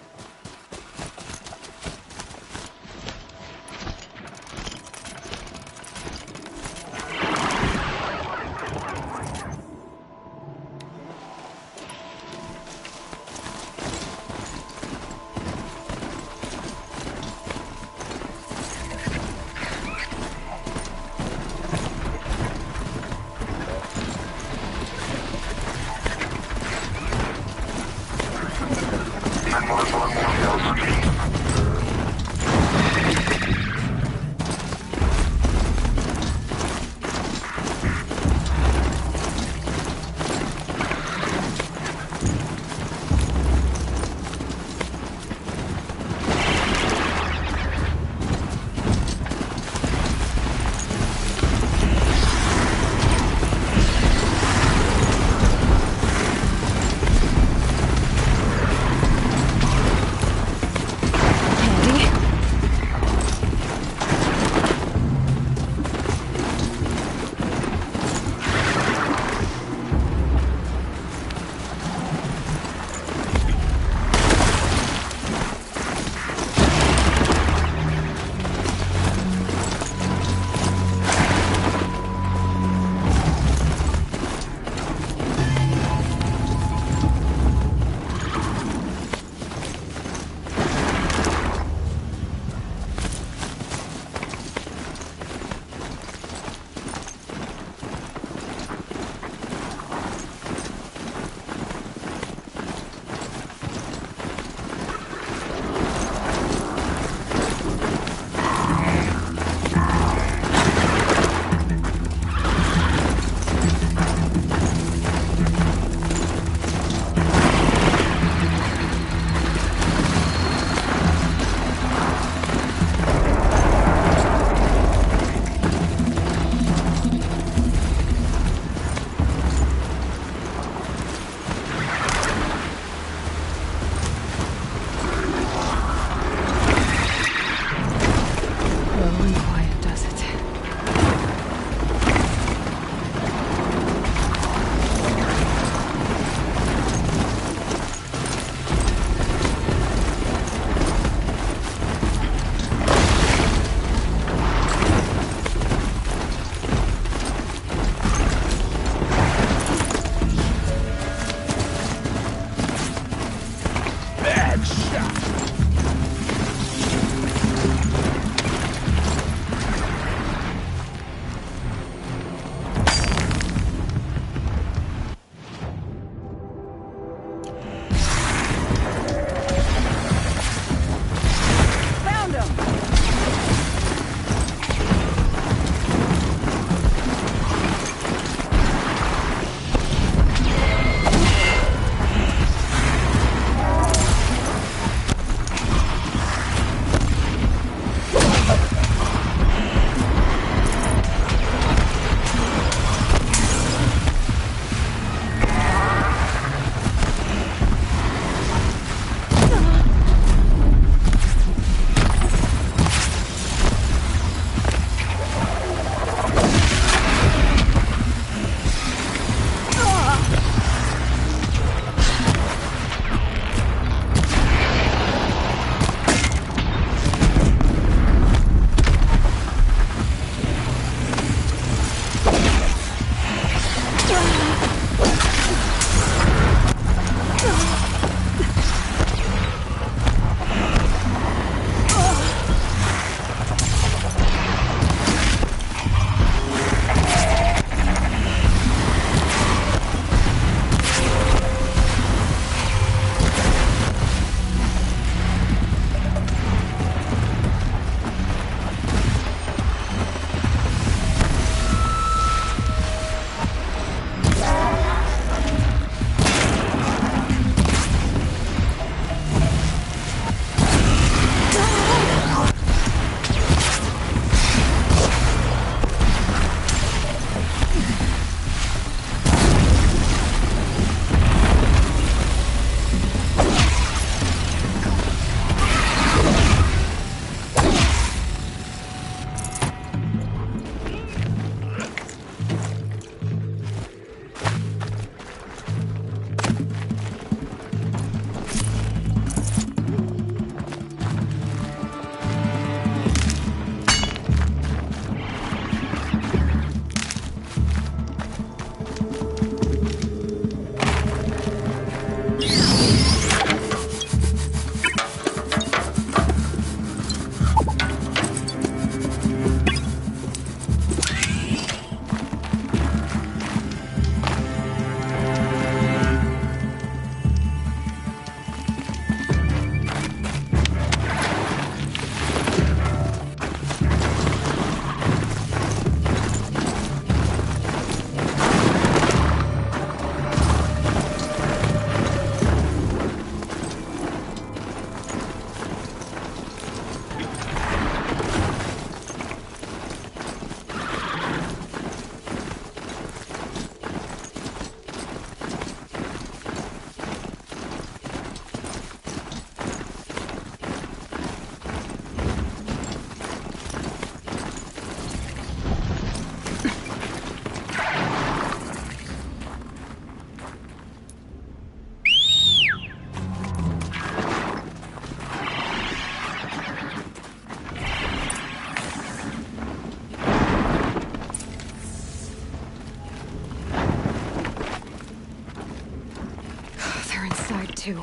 too.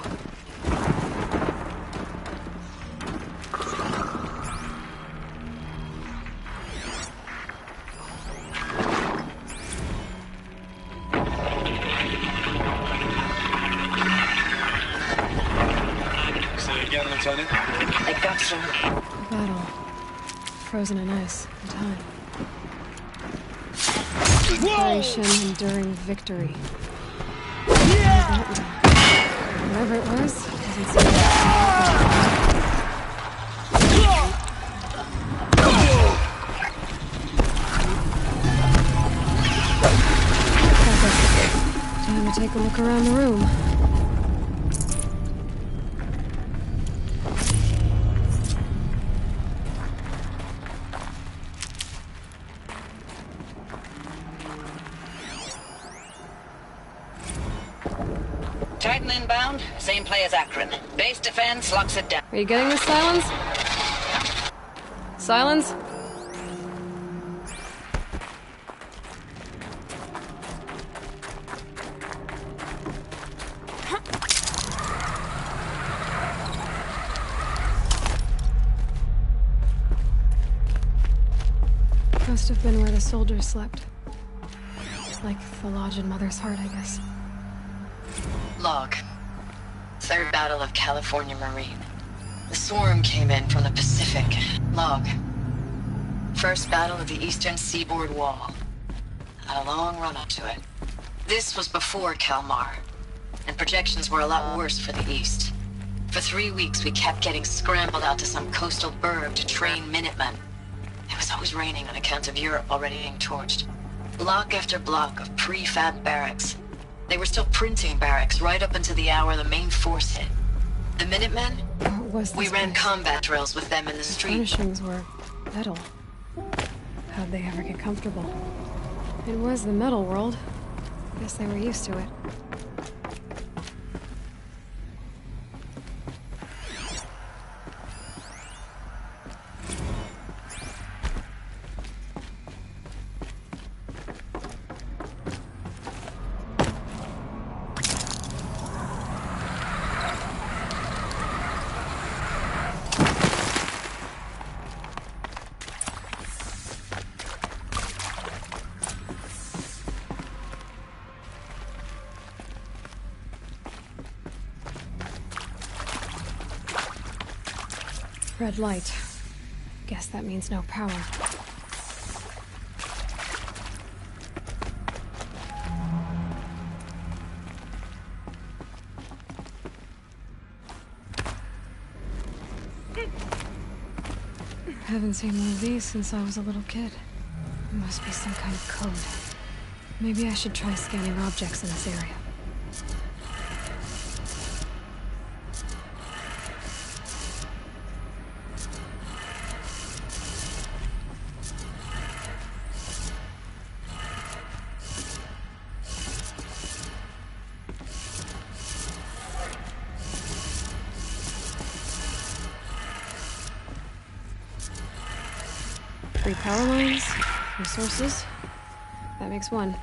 Say again, Lieutenant. I got you. A battle. Frozen in ice and time. Preparation, enduring victory. Whatever it was, doesn't seem to time to take a look around the room. Titan inbound, same play as Akron. Base defense locks it down. Are you getting this, Silence? Silence? Must have been where the soldiers slept. Like the lodge in Mother's Heart, I guess. Log. Third Battle of California Marine. The swarm came in from the Pacific. Log. First battle of the Eastern Seaboard Wall. Had a long run up to it. This was before Kalmar, and projections were a lot worse for the East. For 3 weeks, we kept getting scrambled out to some coastal burg to train Minutemen. It was always raining on account of Europe already being torched. Block after block of prefab barracks. They were still printing barracks right up until the hour the main force hit. The Minutemen? We ran combat drills with them in the street. Furnishings were metal. How'd they ever get comfortable? It was the metal world. Guess they were used to it. Red light. Guess that means no power. Haven't seen one of these since I was a little kid. It must be some kind of code. Maybe I should try scanning objects in this area. Three power lines, resources. That makes one.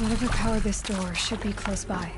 Whatever powered this door should be close by.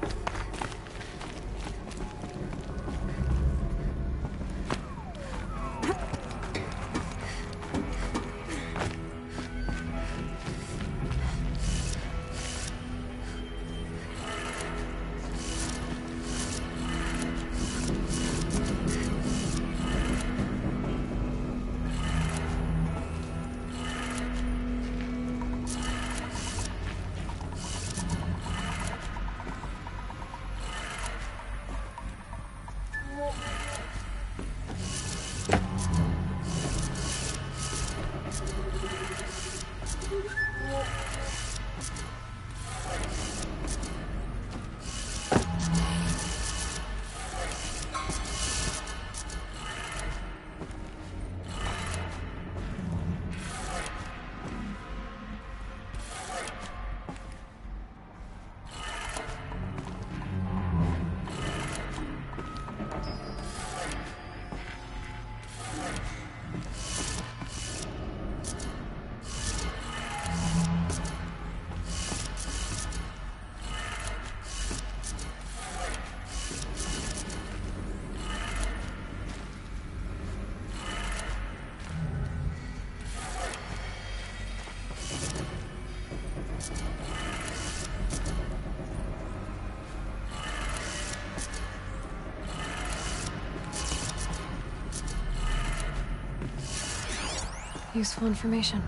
useful information.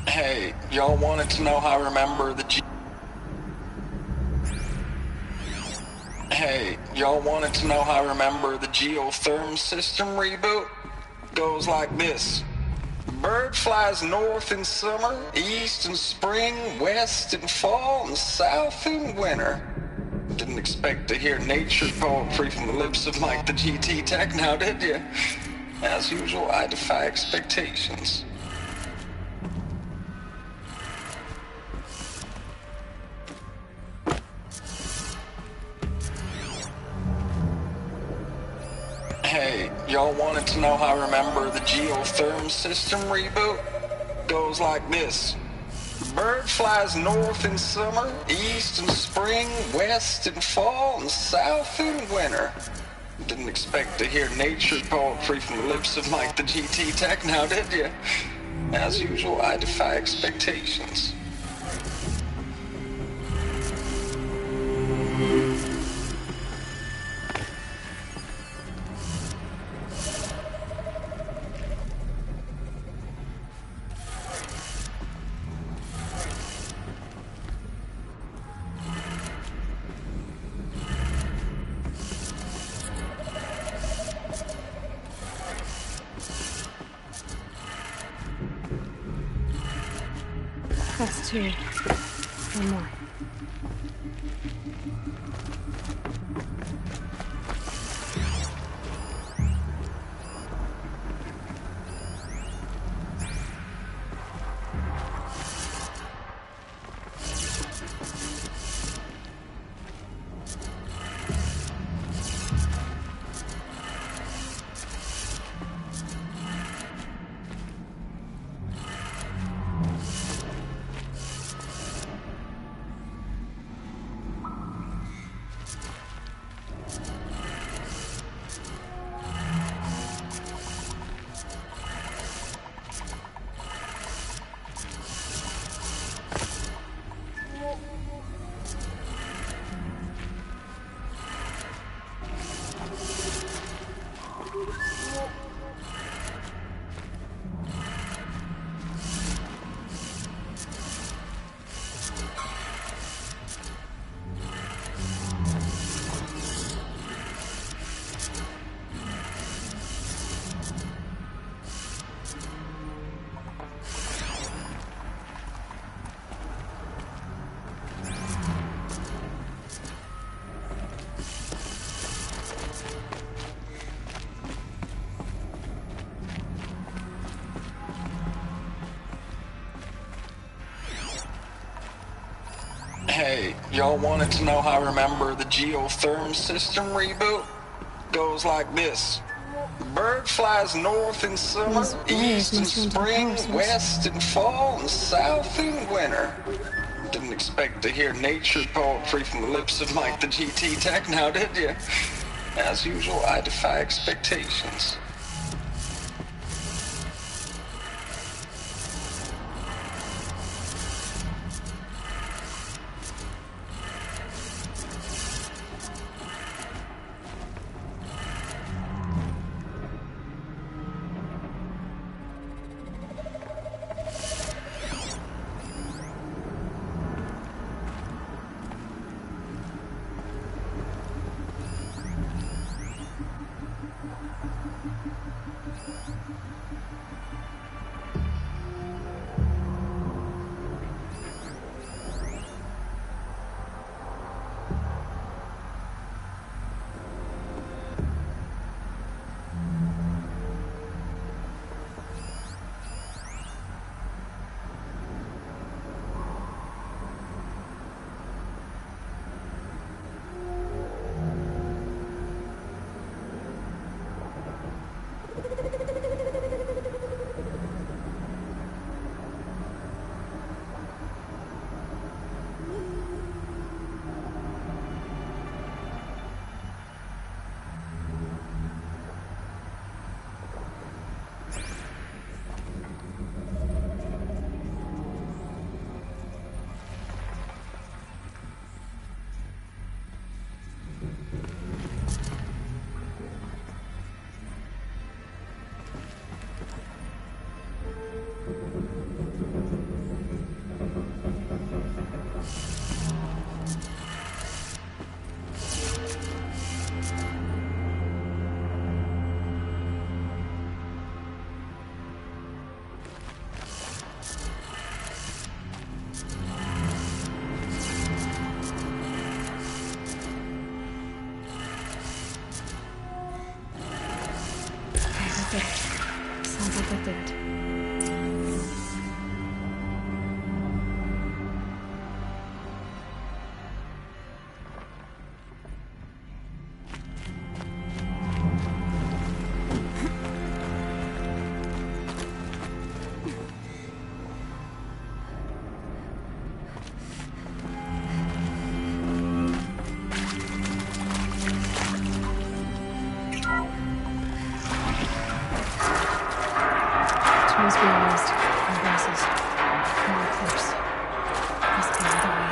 Hey, y'all wanted to know how I remember the Hey, y'all wanted to know how I remember the geotherm system reboot? Goes like this. Bird flies north in summer, east in spring, west in fall, and south in winter. Didn't expect to hear nature poetry from the lips of Mike the GT Tech now, did you? As usual, I defy expectations. Hey, y'all wanted to know how I remember the geotherm system reboot? Goes like this. Bird flies north in summer, east in spring, west in fall, and south in winter. Didn't expect to hear nature poetry from the lips of Mike the GT Tech now, did you? As usual, I defy expectations. That's two. One more. Hey, y'all wanted to know how I remember the geotherm system reboot? Goes like this. Bird flies north in summer, east in spring, west in fall, and south in winter. Didn't expect to hear nature poetry from the lips of Mike the GT Tech now, did you? As usual, I defy expectations. course. Must be another way.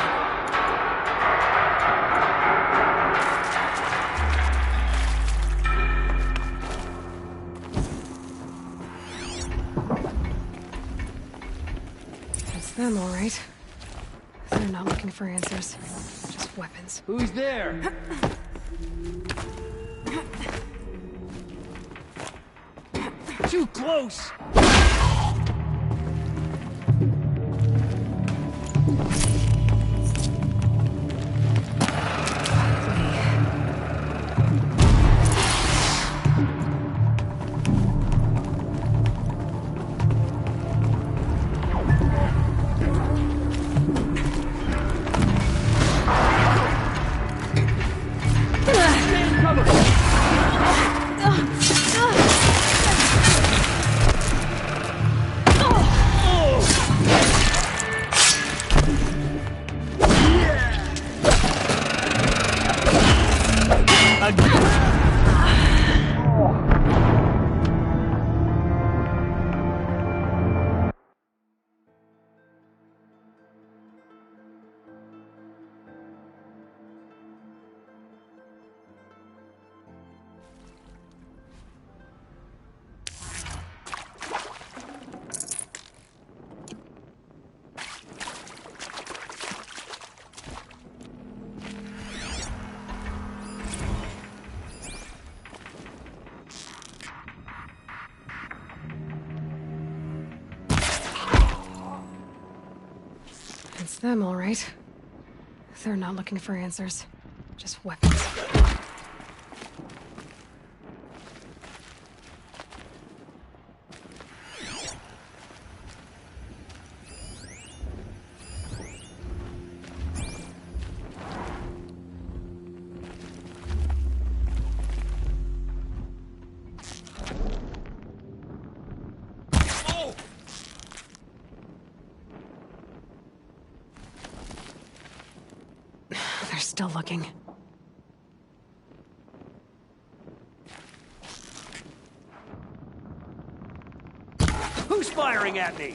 It's them, all right. They're not looking for answers, just weapons. Who's there? Too close! It's them, all right. They're not looking for answers, just weapons. They're still looking. Who's firing at me?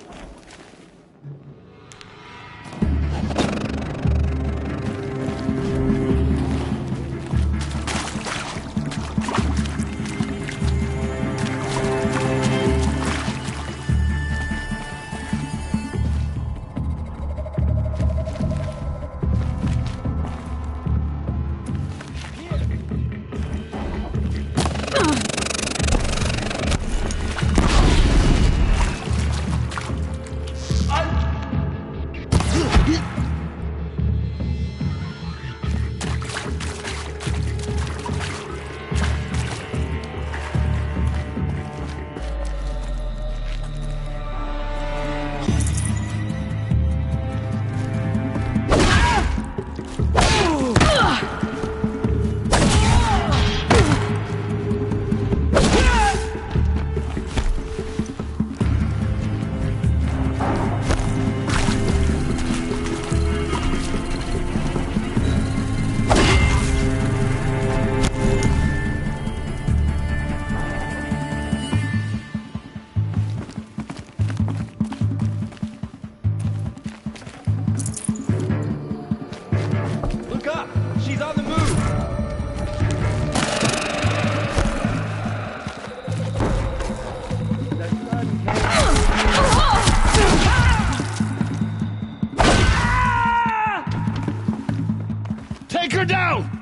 Take her down!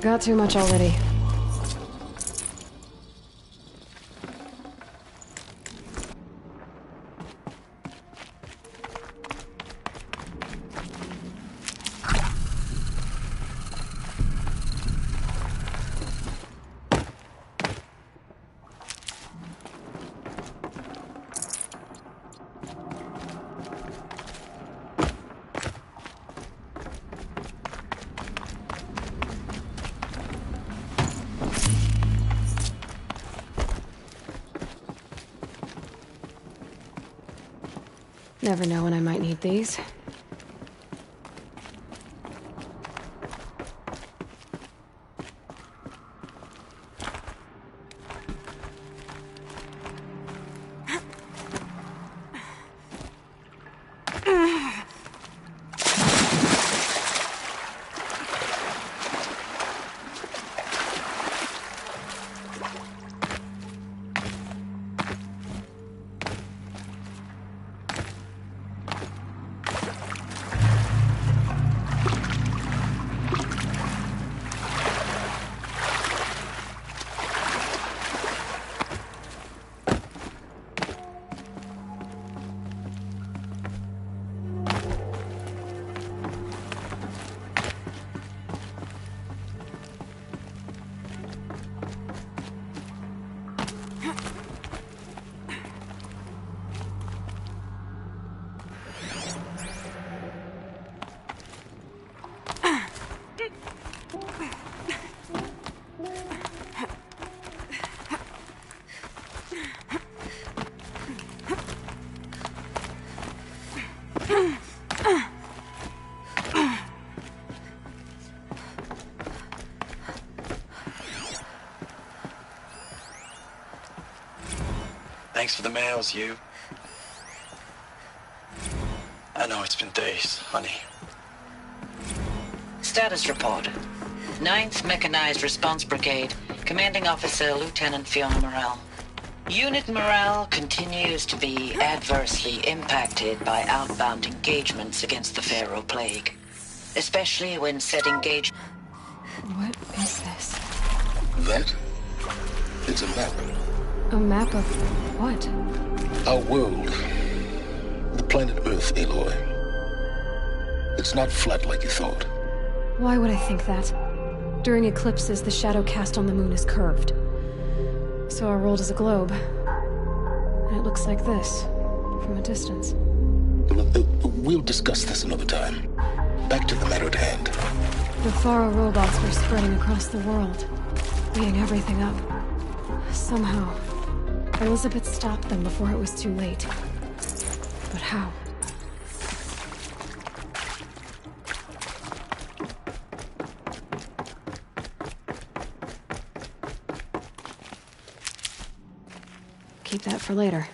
Got too much already. Never know when I might need these. Thanks for the mails, you. I know it's been days, honey. Status report. 9th Mechanized Response Brigade, Commanding Officer Lieutenant Fiona Morrell. Unit morale continues to be adversely impacted by outbound engagements against the Pharaoh Plague, especially when set engage. What is this? That? It's a map. A map of what? Our world. The planet Earth, Aloy. It's not flat like you thought. Why would I think that? During eclipses, the shadow cast on the moon is curved. So our world is a globe. And it looks like this, from a distance. We'll discuss this another time. Back to the matter at hand. The Pharaoh robots were spreading across the world, eating everything up. Somehow, Elizabeth stopped them before it was too late. But how? Keep that for later.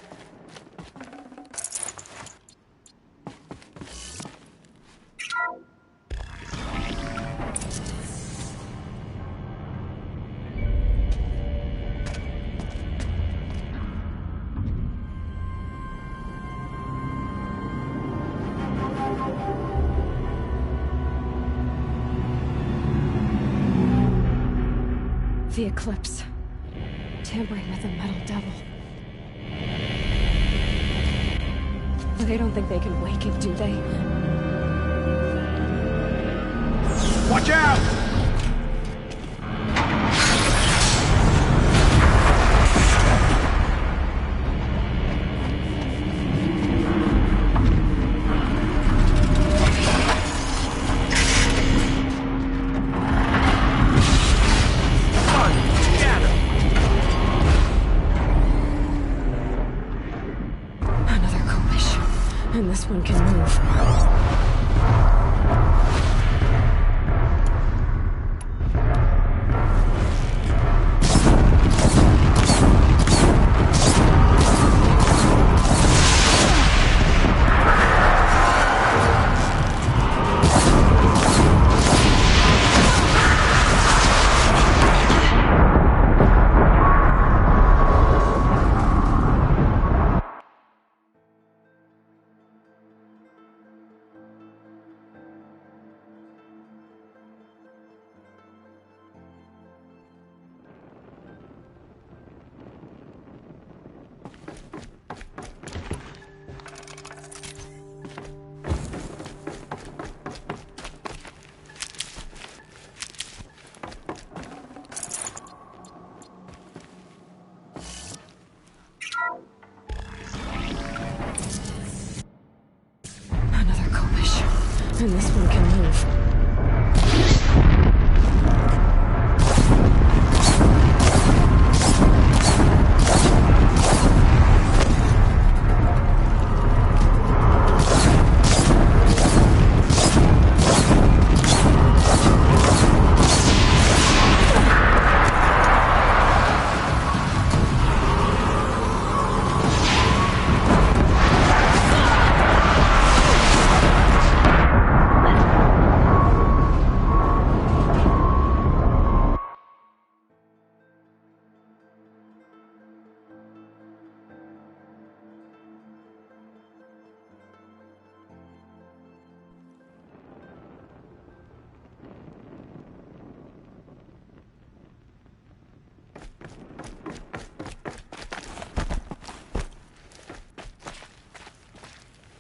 The eclipse. Tampering with a metal devil. They don't think they can wake it, do they? Watch out! And this one can move. And this one can move.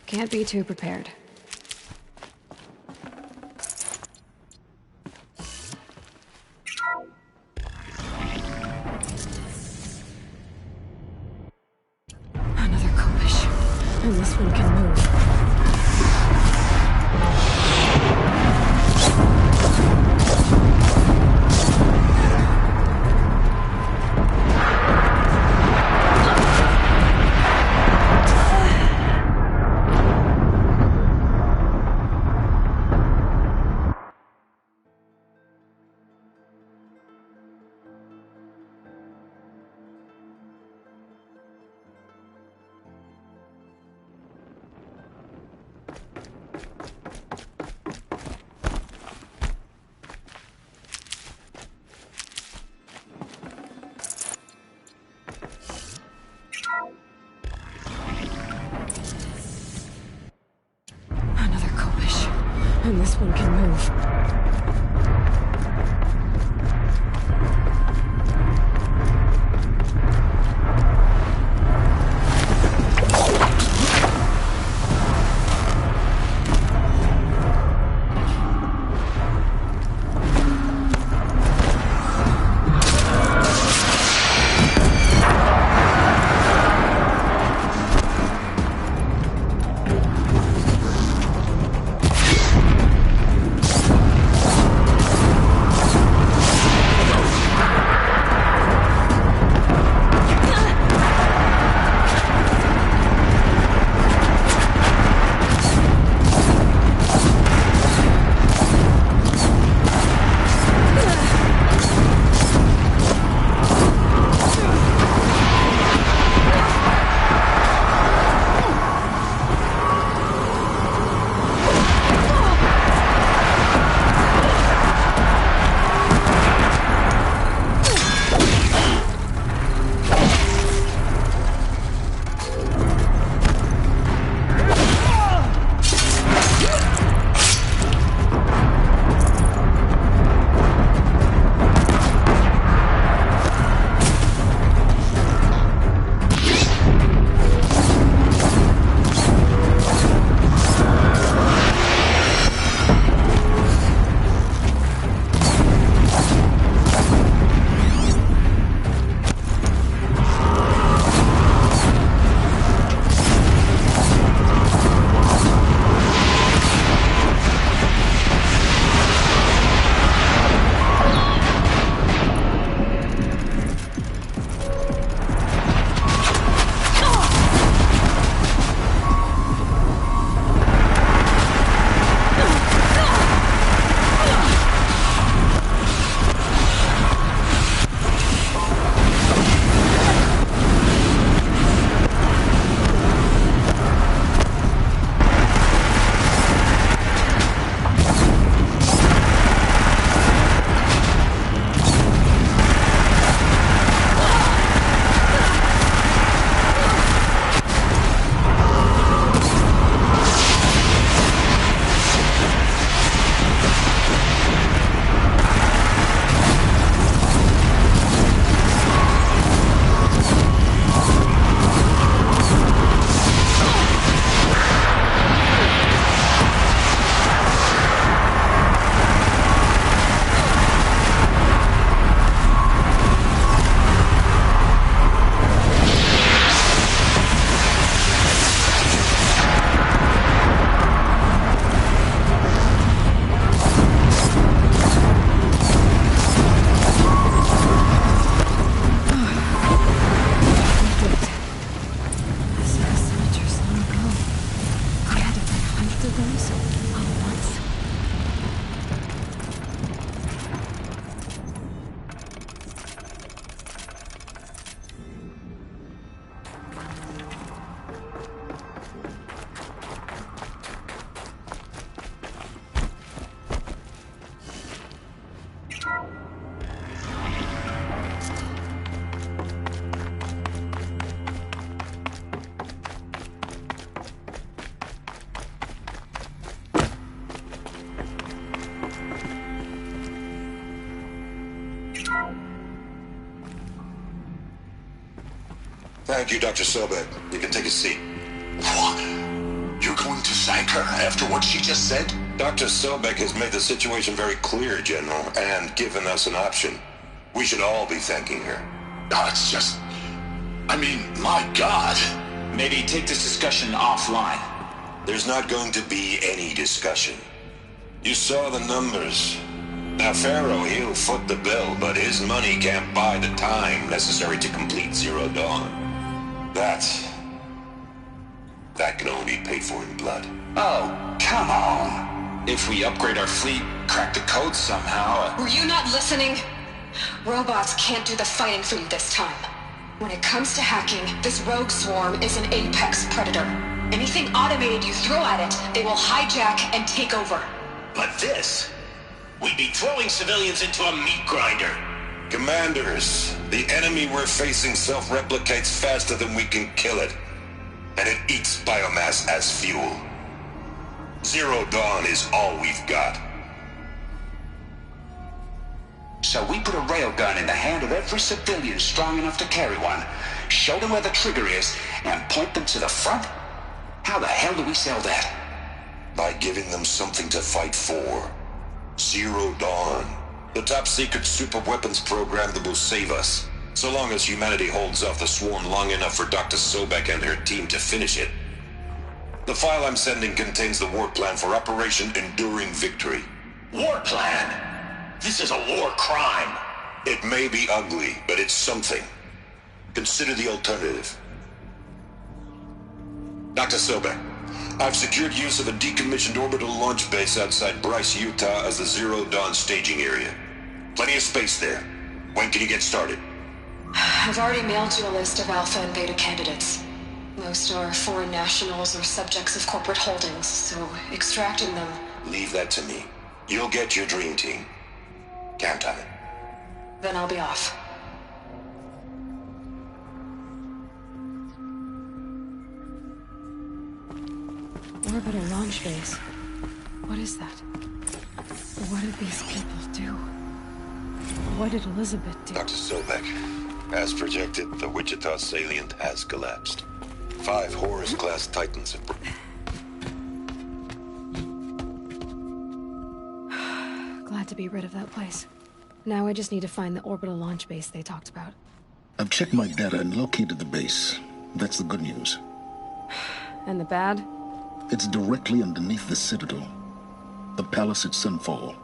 Can't be too prepared. Another collision. And this one can move. And this one can move. Thank you, Dr. Sobek. You can take a seat. You're going to thank her after what she just said? Dr. Sobek has made the situation very clear, General, and given us an option. We should all be thanking her. Oh, it's just... I mean, my God. Maybe take this discussion offline. There's not going to be any discussion. You saw the numbers. Now, Pharaoh, he'll foot the bill, but his money can't buy the time necessary to complete Zero Dawn. That can only be paid for in blood. Oh, come on. If we upgrade our fleet, crack the code somehow... Were you not listening? Robots can't do the fighting for you this time. When it comes to hacking, this rogue swarm is an apex predator. Anything automated you throw at it, they will hijack and take over. But this... we'd be throwing civilians into a meat grinder. Commanders, the enemy we're facing self-replicates faster than we can kill it. And it eats biomass as fuel. Zero Dawn is all we've got. So we put a railgun in the hand of every civilian strong enough to carry one, show them where the trigger is, and point them to the front? How the hell do we sell that? By giving them something to fight for. Zero Dawn. The top-secret super-weapons program that will save us. So long as humanity holds off the swarm long enough for Dr. Sobek and her team to finish it. The file I'm sending contains the war plan for Operation Enduring Victory. War plan? This is a war crime. It may be ugly, but it's something. Consider the alternative. Dr. Sobek, I've secured use of a decommissioned orbital launch base outside Bryce, Utah as the Zero Dawn staging area. Plenty of space there. When can you get started? I've already mailed you a list of Alpha and Beta candidates. Most are foreign nationals or subjects of corporate holdings, so extracting them... Leave that to me. You'll get your dream team. Count on it. Then I'll be off. Orbital launch base. What is that? What did these people do? What did Elizabeth do? Dr. Sobek, as projected, the Wichita salient has collapsed. 5 Horus-class Titans have... Glad to be rid of that place. Now I just need to find the orbital launch base they talked about. I've checked my data and located the base. That's the good news. And the bad? It's directly underneath the Citadel. The palace at Sunfall.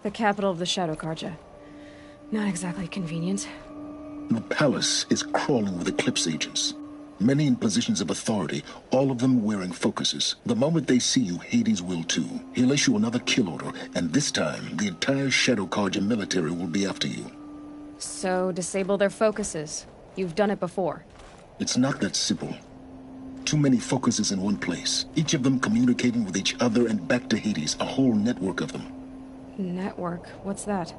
The capital of the Shadow Carja. Not exactly convenient. The palace is crawling with Eclipse agents. Many in positions of authority, all of them wearing focuses. The moment they see you, Hades will too. He'll issue another kill order, and this time, the entire Shadow Carja military will be after you. So, disable their focuses. You've done it before. It's not that simple. Too many focuses in one place, each of them communicating with each other and back to Hades, a whole network of them. Network? What's that?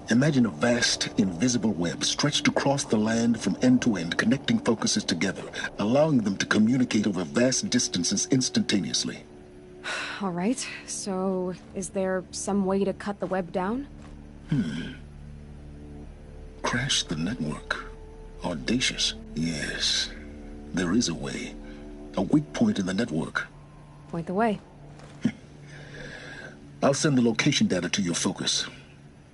Imagine a vast, invisible web stretched across the land from end to end, connecting focuses together, allowing them to communicate over vast distances instantaneously. All right, so is there some way to cut the web down? Crash the network. Audacious. Yes, there is a way. A weak point in the network. Point the way. I'll send the location data to your focus.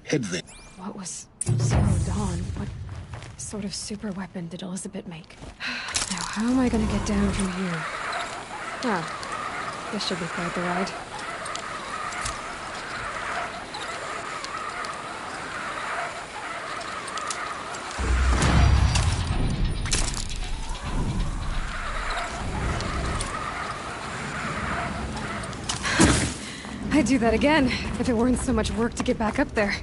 Head there. What was Zero Dawn? What sort of super weapon did Elizabeth make? Now, how am I gonna get down from here? Oh, this should be quite the ride. I'd do that again, if it weren't so much work to get back up there.